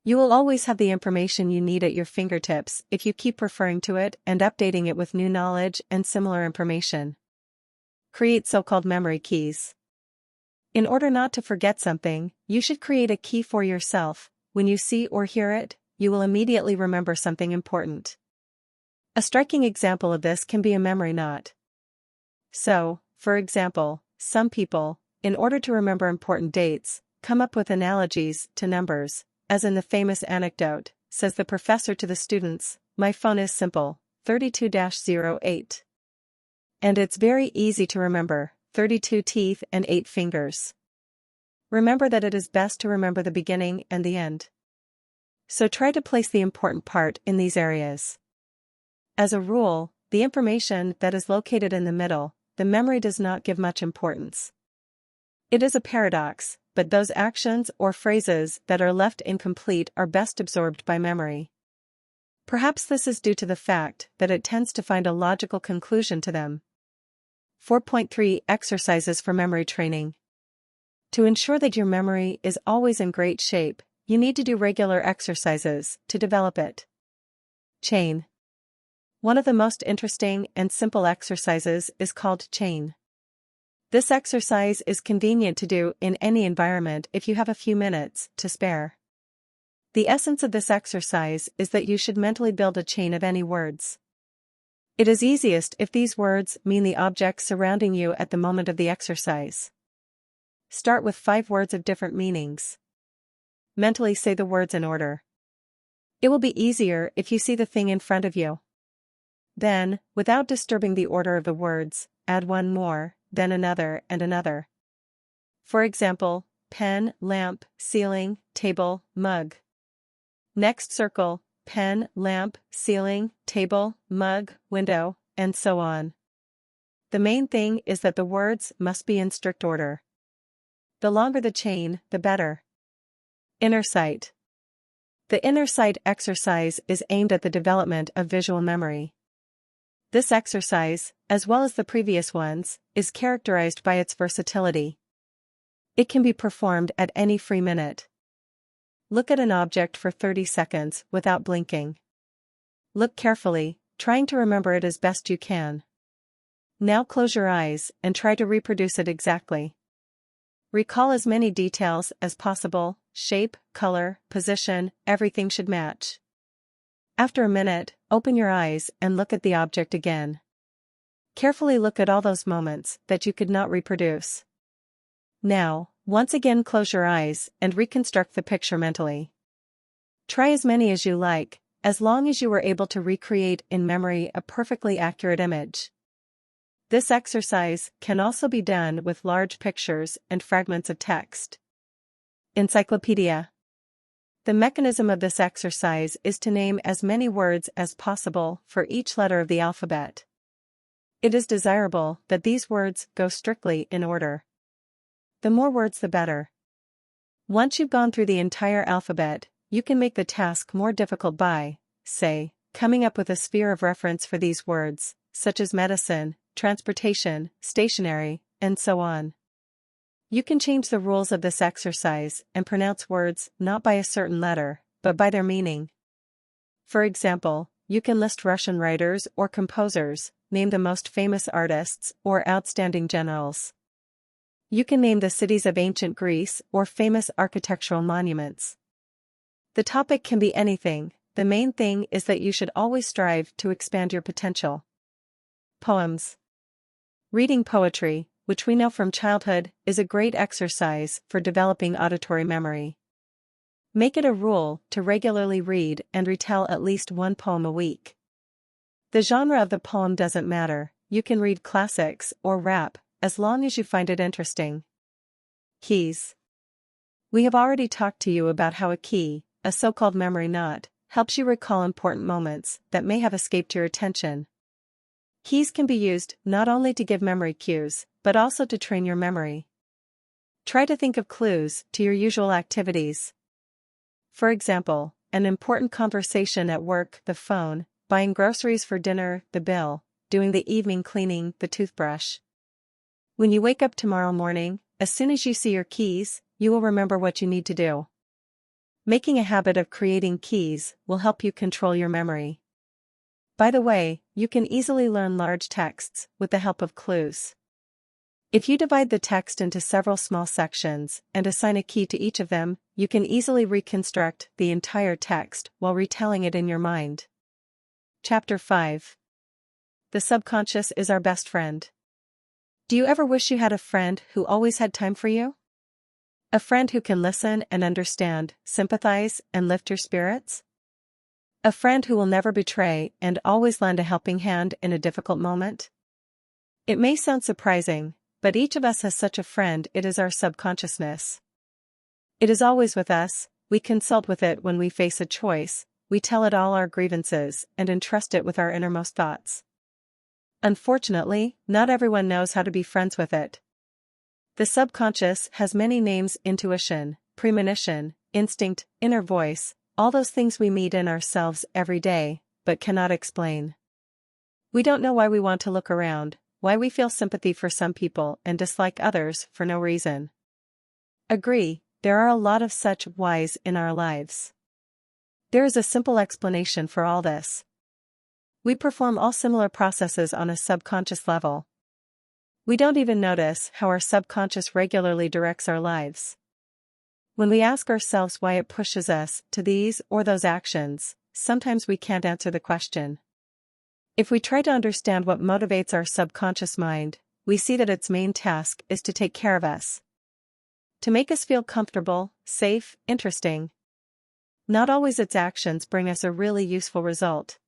You will always have the information you need at your fingertips if you keep referring to it and updating it with new knowledge and similar information. Create so-called memory keys. In order not to forget something, you should create a key for yourself. When you see or hear it, you will immediately remember something important. A striking example of this can be a memory knot. So, for example, some people, in order to remember important dates, come up with analogies to numbers, as in the famous anecdote, says the professor to the students, "My phone is simple, 32-08. And it's very easy to remember, 32 teeth and 8 fingers." Remember that it is best to remember the beginning and the end. So try to place the important part in these areas. As a rule, the information that is located in the middle, the memory does not give much importance. It is a paradox, but those actions or phrases that are left incomplete are best absorbed by memory. Perhaps this is due to the fact that it tends to find a logical conclusion to them. 4.3 Exercises for memory training. To ensure that your memory is always in great shape, you need to do regular exercises to develop it. Chain. One of the most interesting and simple exercises is called chain. This exercise is convenient to do in any environment if you have a few minutes to spare. The essence of this exercise is that you should mentally build a chain of any words. It is easiest if these words mean the objects surrounding you at the moment of the exercise. Start with 5 words of different meanings. Mentally say the words in order. It will be easier if you see the thing in front of you. Then, without disturbing the order of the words, add one more, then another and another. For example, pen, lamp, ceiling, table, mug. Next circle, pen, lamp, ceiling, table, mug, window, and so on. The main thing is that the words must be in strict order. The longer the chain, the better. Inner sight. The inner sight exercise is aimed at the development of visual memory. This exercise, as well as the previous ones, is characterized by its versatility. It can be performed at any free minute. Look at an object for 30 seconds without blinking. Look carefully, trying to remember it as best you can. Now close your eyes and try to reproduce it exactly. Recall as many details as possible: shape, color, position, everything should match. After a minute, open your eyes and look at the object again. Carefully look at all those moments that you could not reproduce. Now, once again close your eyes and reconstruct the picture mentally. Try as many as you like, as long as you were able to recreate in memory a perfectly accurate image. This exercise can also be done with large pictures and fragments of text. Encyclopedia. The mechanism of this exercise is to name as many words as possible for each letter of the alphabet. It is desirable that these words go strictly in order. The more words the better. Once you've gone through the entire alphabet, you can make the task more difficult by, say, coming up with a sphere of reference for these words, such as medicine, transportation, stationery, and so on. You can change the rules of this exercise and pronounce words not by a certain letter, but by their meaning. For example, you can list Russian writers or composers, name the most famous artists or outstanding generals. You can name the cities of ancient Greece or famous architectural monuments. The topic can be anything, the main thing is that you should always strive to expand your potential. Poems. Reading poetry, which we know from childhood, is a great exercise for developing auditory memory. Make it a rule to regularly read and retell at least one poem a week. The genre of the poem doesn't matter, you can read classics or rap, as long as you find it interesting. Keys. We have already talked to you about how a key, a so-called memory knot, helps you recall important moments that may have escaped your attention. Keys can be used not only to give memory cues, but also to train your memory. Try to think of clues to your usual activities. For example, an important conversation at work, the phone, buying groceries for dinner, the bill, doing the evening cleaning, the toothbrush. When you wake up tomorrow morning, as soon as you see your keys, you will remember what you need to do. Making a habit of creating keys will help you control your memory. By the way, you can easily learn large texts with the help of clues. If you divide the text into several small sections and assign a key to each of them, you can easily reconstruct the entire text while retelling it in your mind. Chapter 5. The subconscious is our best friend. Do you ever wish you had a friend who always had time for you? A friend who can listen and understand, sympathize, and lift your spirits? A friend who will never betray and always lend a helping hand in a difficult moment? It may sound surprising, but each of us has such a friend. It is our subconsciousness. It is always with us, we consult with it when we face a choice, we tell it all our grievances and entrust it with our innermost thoughts. Unfortunately, not everyone knows how to be friends with it. The subconscious has many names: intuition, premonition, instinct, inner voice, all those things we meet in ourselves every day, but cannot explain. We don't know why we want to look around, why we feel sympathy for some people and dislike others for no reason. Agree, there are a lot of such whys in our lives. There is a simple explanation for all this. We perform all similar processes on a subconscious level. We don't even notice how our subconscious regularly directs our lives. When we ask ourselves why it pushes us to these or those actions, sometimes we can't answer the question. If we try to understand what motivates our subconscious mind, we see that its main task is to take care of us. To make us feel comfortable, safe, interesting. Not always its actions bring us a really useful result.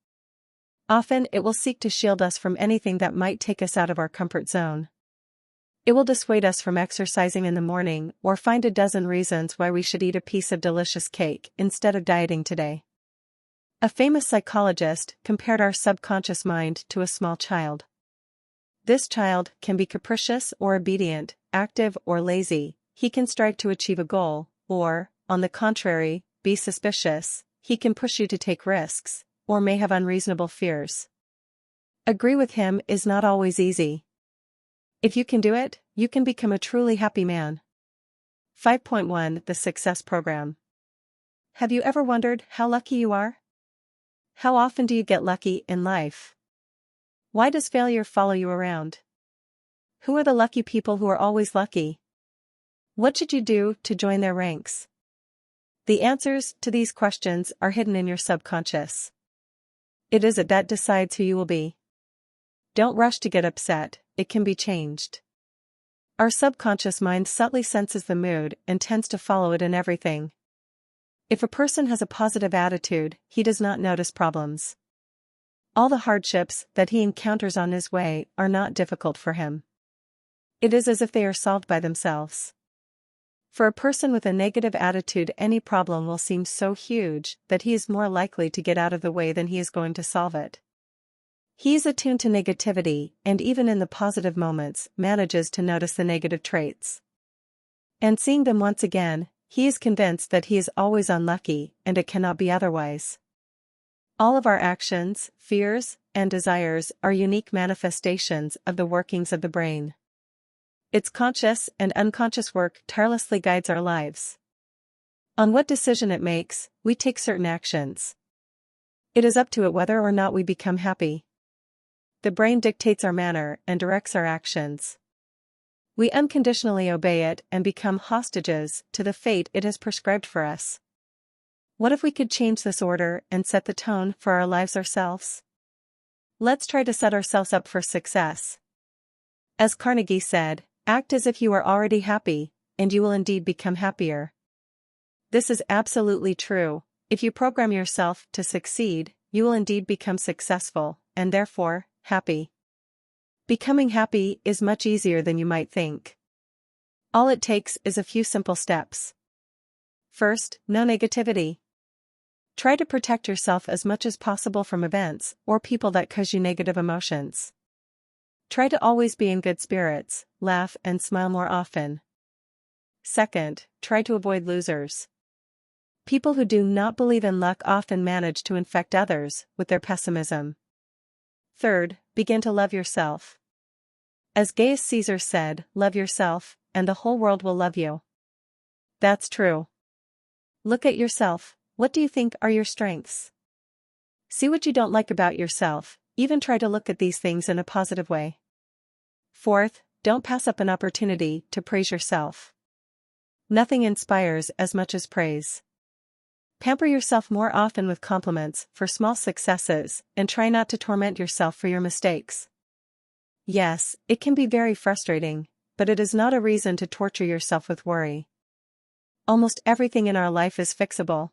Often it will seek to shield us from anything that might take us out of our comfort zone. It will dissuade us from exercising in the morning or find a dozen reasons why we should eat a piece of delicious cake instead of dieting today. A famous psychologist compared our subconscious mind to a small child. This child can be capricious or obedient, active or lazy. He can strive to achieve a goal, or, on the contrary, be suspicious. He can push you to take risks, or may have unreasonable fears. Agree with him is not always easy. If you can do it, you can become a truly happy man. 5.1 The Success Program. Have you ever wondered how lucky you are? How often do you get lucky in life? Why does failure follow you around? Who are the lucky people who are always lucky? What should you do to join their ranks? The answers to these questions are hidden in your subconscious. It is it that decides who you will be. Don't rush to get upset, it can be changed. Our subconscious mind subtly senses the mood and tends to follow it in everything. If a person has a positive attitude, he does not notice problems. All the hardships that he encounters on his way are not difficult for him. It is as if they are solved by themselves. For a person with a negative attitude, any problem will seem so huge that he is more likely to get out of the way than he is going to solve it. He is attuned to negativity, and even in the positive moments, manages to notice the negative traits. And seeing them once again, he is convinced that he is always unlucky, and it cannot be otherwise. All of our actions, fears, and desires are unique manifestations of the workings of the brain. Its conscious and unconscious work tirelessly guides our lives. On what decision it makes, we take certain actions. It is up to it whether or not we become happy. The brain dictates our manner and directs our actions. We unconditionally obey it and become hostages to the fate it has prescribed for us. What if we could change this order and set the tone for our lives ourselves? Let's try to set ourselves up for success. As Carnegie said, act as if you are already happy, and you will indeed become happier. This is absolutely true. If you program yourself to succeed, you will indeed become successful, and therefore, happy. Becoming happy is much easier than you might think. All it takes is a few simple steps. First, no negativity. Try to protect yourself as much as possible from events or people that cause you negative emotions. Try to always be in good spirits, laugh and smile more often. Second, try to avoid losers. People who do not believe in luck often manage to infect others with their pessimism. Third, begin to love yourself. As Gaius Caesar said, love yourself, and the whole world will love you. That's true. Look at yourself. What do you think are your strengths? See what you don't like about yourself, even try to look at these things in a positive way. Fourth, don't pass up an opportunity to praise yourself. Nothing inspires as much as praise. Pamper yourself more often with compliments for small successes, and try not to torment yourself for your mistakes. Yes, it can be very frustrating, but it is not a reason to torture yourself with worry. Almost everything in our life is fixable.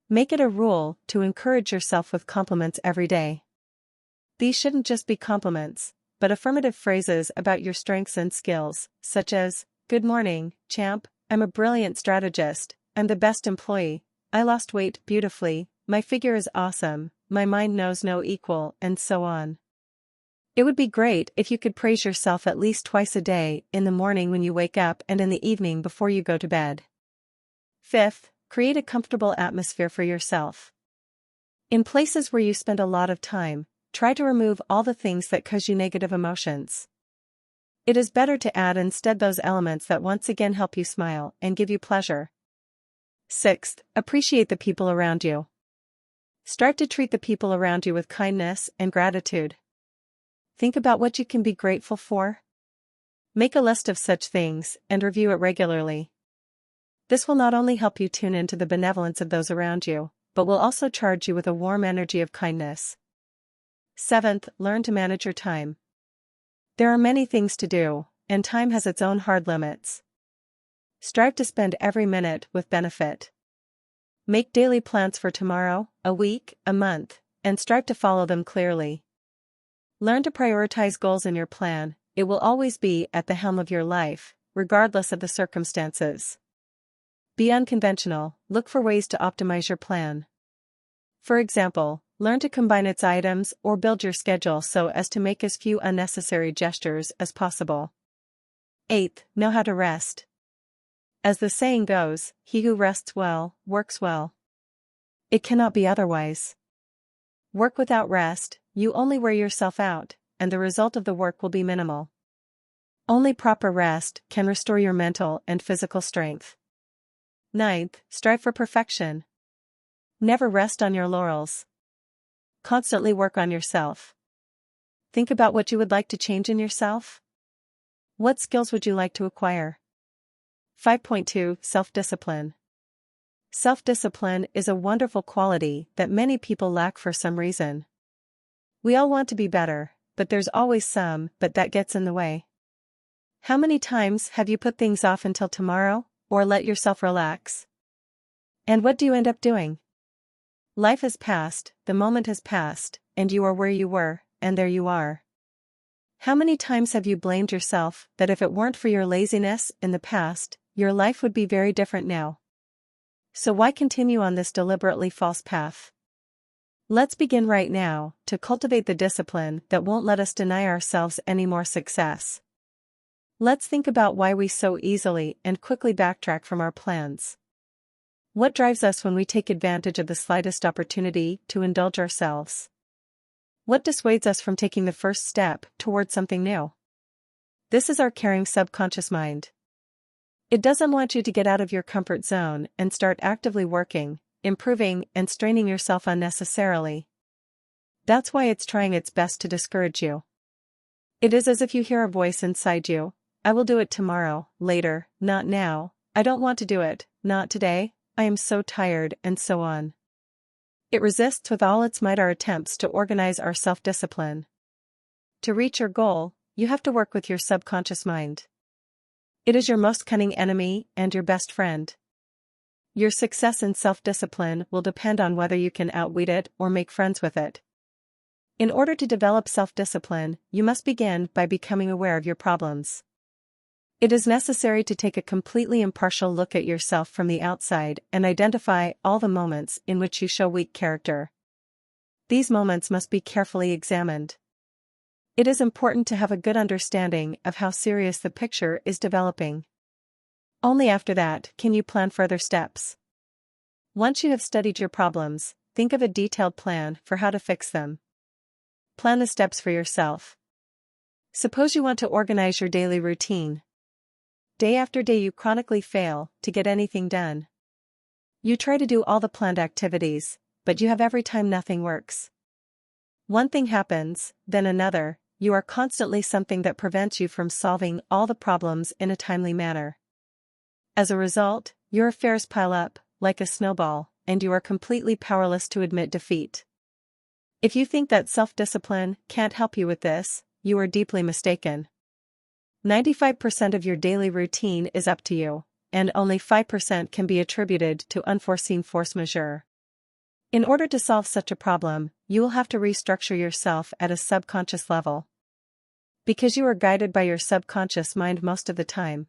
Make it a rule to encourage yourself with compliments every day. These shouldn't just be compliments, but affirmative phrases about your strengths and skills, such as, "Good morning, champ, I'm a brilliant strategist, I'm the best employee, I lost weight beautifully, my figure is awesome, my mind knows no equal," and so on. It would be great if you could praise yourself at least twice a day, in the morning when you wake up and in the evening before you go to bed. Fifth, create a comfortable atmosphere for yourself. In places where you spend a lot of time, try to remove all the things that cause you negative emotions. It is better to add instead those elements that once again help you smile and give you pleasure. Sixth, appreciate the people around you. Start to treat the people around you with kindness and gratitude. Think about what you can be grateful for. Make a list of such things and review it regularly. This will not only help you tune into the benevolence of those around you, but will also charge you with a warm energy of kindness. Seventh, learn to manage your time. There are many things to do, and time has its own hard limits. Strive to spend every minute with benefit. Make daily plans for tomorrow, a week, a month, and strive to follow them clearly. Learn to prioritize goals in your plan. It will always be at the helm of your life, regardless of the circumstances. Be unconventional, look for ways to optimize your plan. For example, learn to combine its items or build your schedule so as to make as few unnecessary gestures as possible. Eighth, know how to rest. As the saying goes, he who rests well, works well. It cannot be otherwise. Work without rest, you only wear yourself out, and the result of the work will be minimal. Only proper rest can restore your mental and physical strength. Ninth, strive for perfection. Never rest on your laurels. Constantly work on yourself. Think about what you would like to change in yourself. What skills would you like to acquire? 5.2 Self-discipline. Self-discipline is a wonderful quality that many people lack for some reason. We all want to be better, but there's always some but that gets in the way. How many times have you put things off until tomorrow, or let yourself relax? And what do you end up doing? Life has passed, the moment has passed, and you are where you were, and there you are. How many times have you blamed yourself that if it weren't for your laziness in the past, your life would be very different now? So why continue on this deliberately false path? Let's begin right now to cultivate the discipline that won't let us deny ourselves any more success. Let's think about why we so easily and quickly backtrack from our plans. What drives us when we take advantage of the slightest opportunity to indulge ourselves? What dissuades us from taking the first step toward something new? This is our caring subconscious mind. It doesn't want you to get out of your comfort zone and start actively working, improving, and straining yourself unnecessarily. That's why it's trying its best to discourage you. It is as if you hear a voice inside you: I will do it tomorrow, later, not now, I don't want to do it, not today, I am so tired, and so on. It resists with all its might our attempts to organize our self-discipline. To reach your goal, you have to work with your subconscious mind. It is your most cunning enemy and your best friend. Your success in self-discipline will depend on whether you can outwit it or make friends with it. In order to develop self-discipline, you must begin by becoming aware of your problems. It is necessary to take a completely impartial look at yourself from the outside and identify all the moments in which you show weak character. These moments must be carefully examined. It is important to have a good understanding of how serious the picture is developing. Only after that can you plan further steps. Once you have studied your problems, think of a detailed plan for how to fix them. Plan the steps for yourself. Suppose you want to organize your daily routine. Day after day you chronically fail to get anything done. You try to do all the planned activities, but you have every time nothing works. One thing happens, then another, you are constantly something that prevents you from solving all the problems in a timely manner. As a result, your affairs pile up, like a snowball, and you are completely powerless to admit defeat. If you think that self-discipline can't help you with this, you are deeply mistaken. 95% of your daily routine is up to you, and only 5% can be attributed to unforeseen force majeure. In order to solve such a problem, you will have to restructure yourself at a subconscious level. Because you are guided by your subconscious mind most of the time.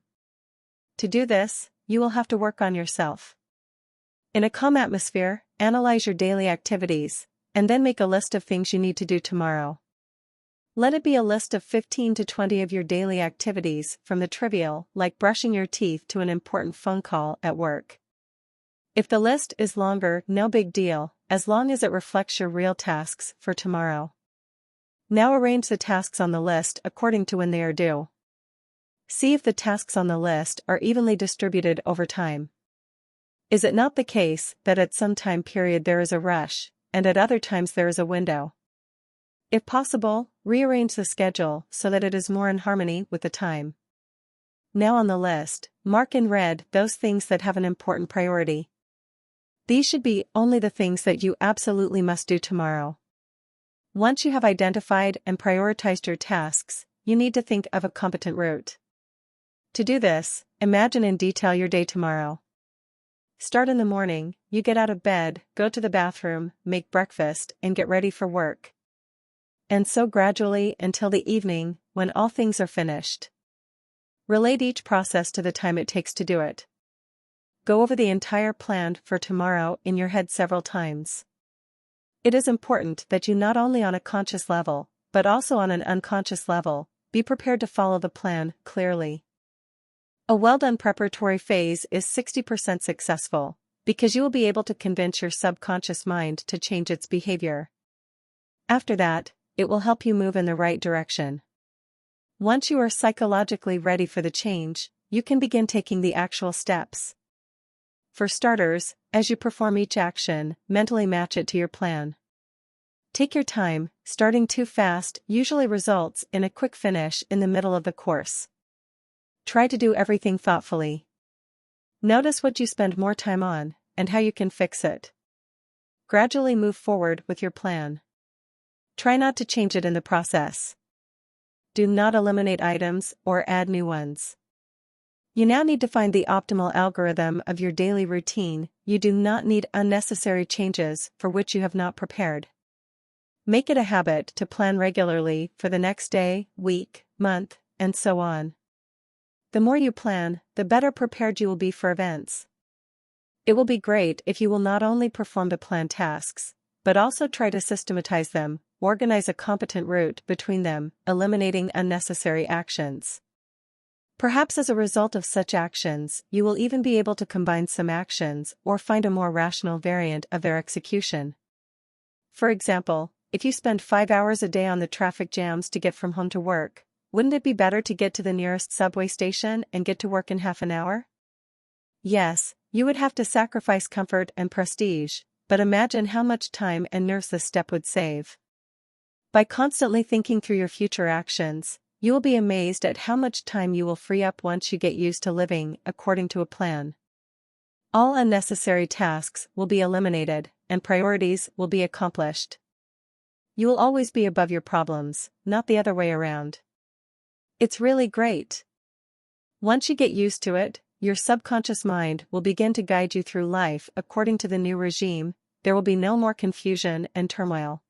To do this, you will have to work on yourself. In a calm atmosphere, analyze your daily activities, and then make a list of things you need to do tomorrow. Let it be a list of 15 to 20 of your daily activities, from the trivial, like brushing your teeth, to an important phone call at work. If the list is longer, no big deal, as long as it reflects your real tasks for tomorrow. Now arrange the tasks on the list according to when they are due. See if the tasks on the list are evenly distributed over time. Is it not the case that at some time period there is a rush, and at other times there is a window? If possible, rearrange the schedule so that it is more in harmony with the time. Now on the list, mark in red those things that have an important priority. These should be only the things that you absolutely must do tomorrow. Once you have identified and prioritized your tasks, you need to think of a competent route. To do this, imagine in detail your day tomorrow. Start in the morning, you get out of bed, go to the bathroom, make breakfast, and get ready for work. And so gradually until the evening, when all things are finished. Relate each process to the time it takes to do it. Go over the entire plan for tomorrow in your head several times. It is important that you not only on a conscious level, but also on an unconscious level, be prepared to follow the plan clearly. A well-done preparatory phase is 60% successful, because you will be able to convince your subconscious mind to change its behavior. After that, it will help you move in the right direction. Once you are psychologically ready for the change, you can begin taking the actual steps. For starters, as you perform each action, mentally match it to your plan. Take your time. Starting too fast usually results in a quick finish in the middle of the course. Try to do everything thoughtfully. Notice what you spend more time on, and how you can fix it. Gradually move forward with your plan. Try not to change it in the process. Do not eliminate items or add new ones. You now need to find the optimal algorithm of your daily routine. You do not need unnecessary changes for which you have not prepared. Make it a habit to plan regularly for the next day, week, month, and so on. The more you plan, the better prepared you will be for events. It will be great if you will not only perform the planned tasks, but also try to systematize them, organize a competent route between them, eliminating unnecessary actions. Perhaps as a result of such actions, you will even be able to combine some actions or find a more rational variant of their execution. For example, if you spend 5 hours a day on the traffic jams to get from home to work, Wouldn't it be better to get to the nearest subway station and get to work in half an hour? Yes, you would have to sacrifice comfort and prestige, but imagine how much time and nerves this step would save. By constantly thinking through your future actions, you will be amazed at how much time you will free up once you get used to living according to a plan. All unnecessary tasks will be eliminated, and priorities will be accomplished. You will always be above your problems, not the other way around. It's really great. Once you get used to it, your subconscious mind will begin to guide you through life according to the new regime. There will be no more confusion and turmoil.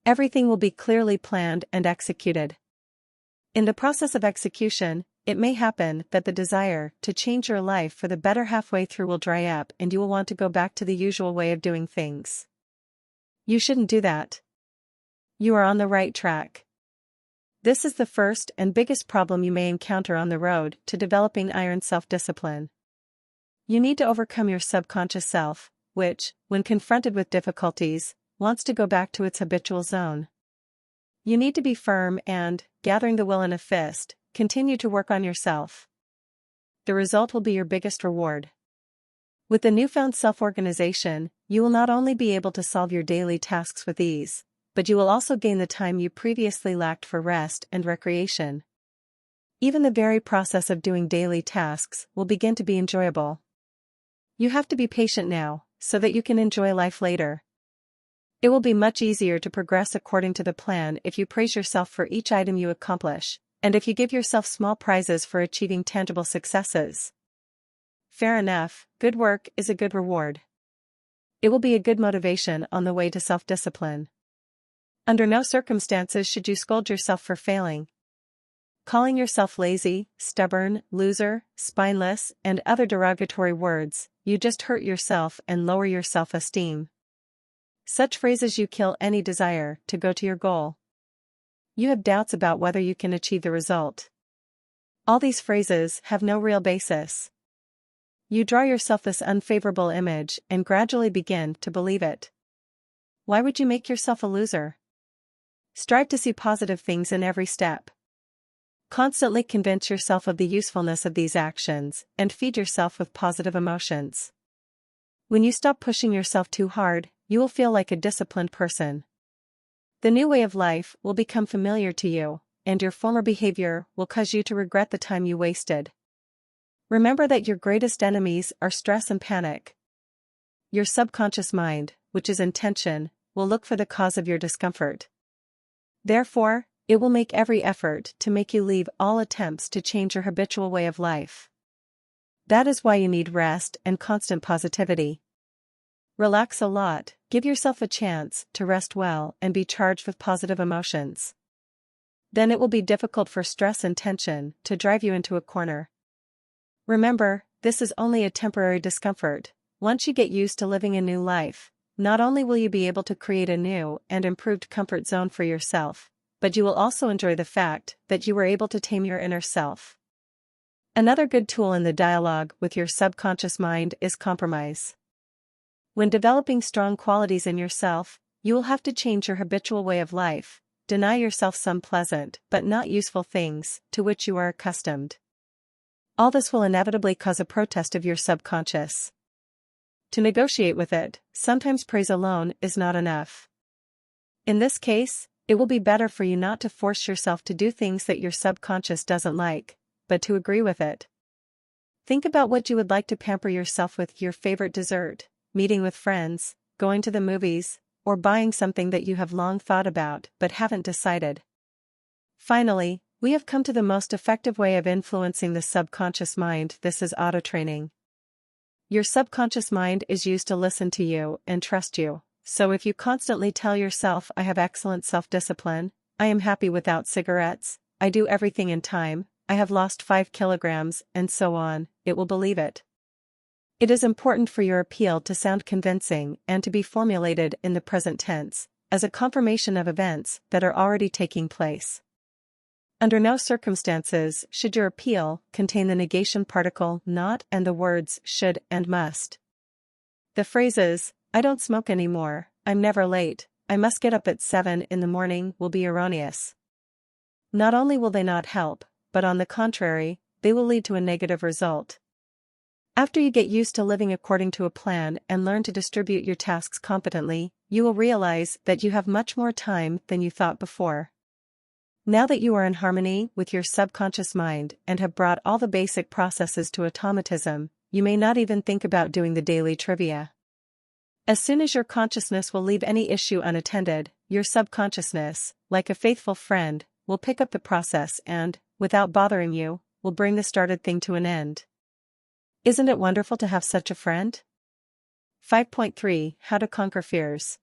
Everything will be clearly planned and executed. In the process of execution, it may happen that the desire to change your life for the better halfway through will dry up and you will want to go back to the usual way of doing things. You shouldn't do that. You are on the right track. This is the first and biggest problem you may encounter on the road to developing iron self-discipline. You need to overcome your subconscious self, which, when confronted with difficulties, wants to go back to its habitual zone. You need to be firm and, gathering the will in a fist, continue to work on yourself. The result will be your biggest reward. With the newfound self-organization, you will not only be able to solve your daily tasks with ease, but you will also gain the time you previously lacked for rest and recreation. Even the very process of doing daily tasks will begin to be enjoyable. You have to be patient now, so that you can enjoy life later. It will be much easier to progress according to the plan if you praise yourself for each item you accomplish, and if you give yourself small prizes for achieving tangible successes. Fair enough, good work is a good reward. It will be a good motivation on the way to self-discipline. Under no circumstances should you scold yourself for failing. Calling yourself lazy, stubborn, loser, spineless, and other derogatory words, you just hurt yourself and lower your self-esteem. Such phrases you kill any desire to go to your goal. You have doubts about whether you can achieve the result. All these phrases have no real basis. You draw yourself this unfavorable image and gradually begin to believe it. Why would you make yourself a loser? Strive to see positive things in every step. Constantly convince yourself of the usefulness of these actions and feed yourself with positive emotions. When you stop pushing yourself too hard, you will feel like a disciplined person. The new way of life will become familiar to you, and your former behavior will cause you to regret the time you wasted. Remember that your greatest enemies are stress and panic. Your subconscious mind, which is intention, will look for the cause of your discomfort. Therefore, it will make every effort to make you leave all attempts to change your habitual way of life. That is why you need rest and constant positivity. Relax a lot, give yourself a chance to rest well and be charged with positive emotions. Then it will be difficult for stress and tension to drive you into a corner. Remember, this is only a temporary discomfort. Once you get used to living a new life, not only will you be able to create a new and improved comfort zone for yourself, but you will also enjoy the fact that you were able to tame your inner self. Another good tool in the dialogue with your subconscious mind is compromise. When developing strong qualities in yourself, you will have to change your habitual way of life, deny yourself some pleasant but not useful things to which you are accustomed. All this will inevitably cause a protest of your subconscious. To negotiate with it, sometimes praise alone is not enough. In this case, it will be better for you not to force yourself to do things that your subconscious doesn't like, but to agree with it. Think about what you would like to pamper yourself with: your favorite dessert, meeting with friends, going to the movies, or buying something that you have long thought about but haven't decided. Finally, we have come to the most effective way of influencing the subconscious mind. This is auto-training. Your subconscious mind is used to listen to you and trust you, so if you constantly tell yourself, "I have excellent self-discipline, I am happy without cigarettes, I do everything in time, I have lost 5 kilograms, and so on," it will believe it. It is important for your appeal to sound convincing and to be formulated in the present tense, as a confirmation of events that are already taking place. Under no circumstances should your appeal contain the negation particle not and the words should and must. The phrases, "I don't smoke anymore, I'm never late, I must get up at 7 in the morning" will be erroneous. Not only will they not help, but on the contrary, they will lead to a negative result. After you get used to living according to a plan and learn to distribute your tasks competently, you will realize that you have much more time than you thought before. Now that you are in harmony with your subconscious mind and have brought all the basic processes to automatism, you may not even think about doing the daily trivia. As soon as your consciousness will leave any issue unattended, your subconsciousness, like a faithful friend, will pick up the process and, without bothering you, will bring the started thing to an end. Isn't it wonderful to have such a friend? 5.3 How to Conquer Fears.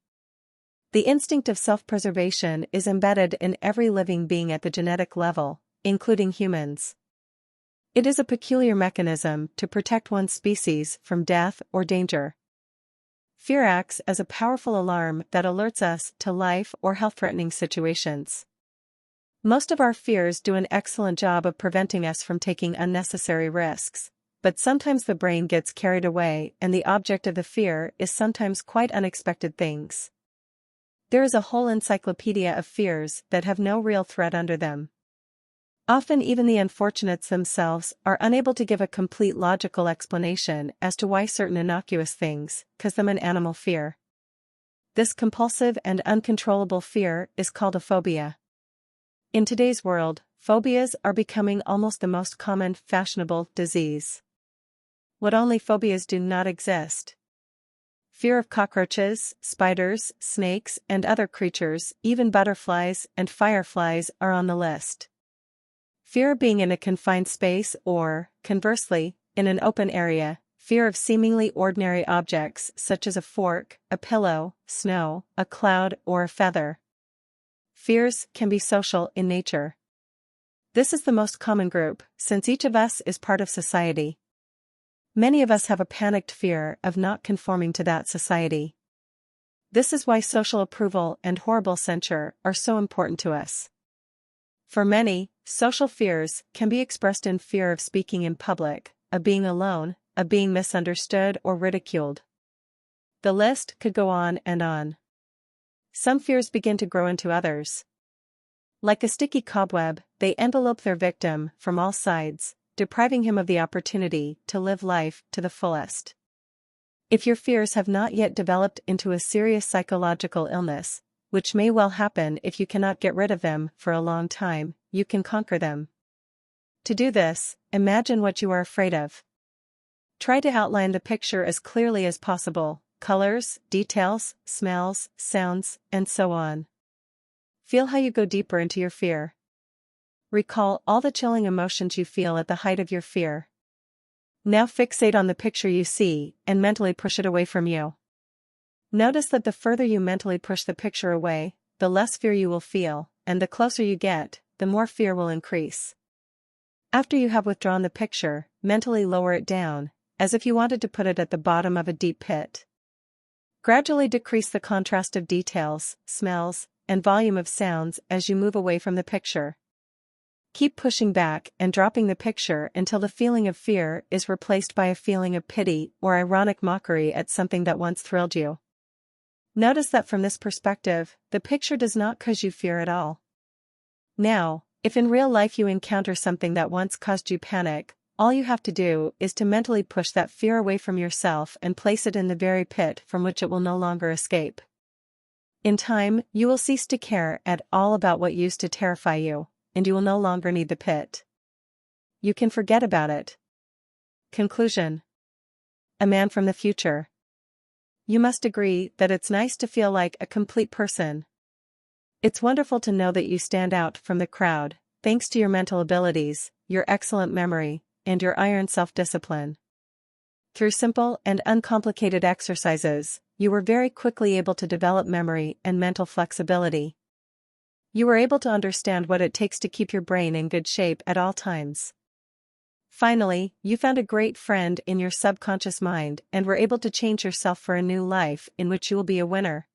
The instinct of self-preservation is embedded in every living being at the genetic level, including humans. It is a peculiar mechanism to protect one's species from death or danger. Fear acts as a powerful alarm that alerts us to life or health-threatening situations. Most of our fears do an excellent job of preventing us from taking unnecessary risks, but sometimes the brain gets carried away and the object of the fear is sometimes quite unexpected things. There is a whole encyclopedia of fears that have no real threat under them. Often even the unfortunates themselves are unable to give a complete logical explanation as to why certain innocuous things cause them an animal fear. This compulsive and uncontrollable fear is called a phobia. In today's world, phobias are becoming almost the most common fashionable disease. What only phobias do not exist? Fear of cockroaches, spiders, snakes, and other creatures, even butterflies and fireflies are on the list. Fear of being in a confined space or, conversely, in an open area, fear of seemingly ordinary objects such as a fork, a pillow, snow, a cloud, or a feather. Fears can be social in nature. This is the most common group, since each of us is part of society. Many of us have a panicked fear of not conforming to that society. This is why social approval and horrible censure are so important to us. For many, social fears can be expressed in fear of speaking in public, of being alone, of being misunderstood or ridiculed. The list could go on and on. Some fears begin to grow into others. Like a sticky cobweb, they envelope their victim from all sides, depriving him of the opportunity to live life to the fullest. If your fears have not yet developed into a serious psychological illness, which may well happen if you cannot get rid of them for a long time, you can conquer them. To do this, imagine what you are afraid of. Try to outline the picture as clearly as possible, colors, details, smells, sounds, and so on. Feel how you go deeper into your fear. Recall all the chilling emotions you feel at the height of your fear. Now fixate on the picture you see and mentally push it away from you. Notice that the further you mentally push the picture away, the less fear you will feel, and the closer you get, the more fear will increase. After you have withdrawn the picture, mentally lower it down, as if you wanted to put it at the bottom of a deep pit. Gradually decrease the contrast of details, smells, and volume of sounds as you move away from the picture. Keep pushing back and dropping the picture until the feeling of fear is replaced by a feeling of pity or ironic mockery at something that once thrilled you. Notice that from this perspective, the picture does not cause you fear at all. Now, if in real life you encounter something that once caused you panic, all you have to do is to mentally push that fear away from yourself and place it in the very pit from which it will no longer escape. In time, you will cease to care at all about what used to terrify you, and you will no longer need the pit. You can forget about it. Conclusion. A man from the future. You must agree that it's nice to feel like a complete person. It's wonderful to know that you stand out from the crowd, thanks to your mental abilities, your excellent memory, and your iron self-discipline. Through simple and uncomplicated exercises, you were very quickly able to develop memory and mental flexibility. You were able to understand what it takes to keep your brain in good shape at all times. Finally, you found a great friend in your subconscious mind and were able to change yourself for a new life in which you will be a winner.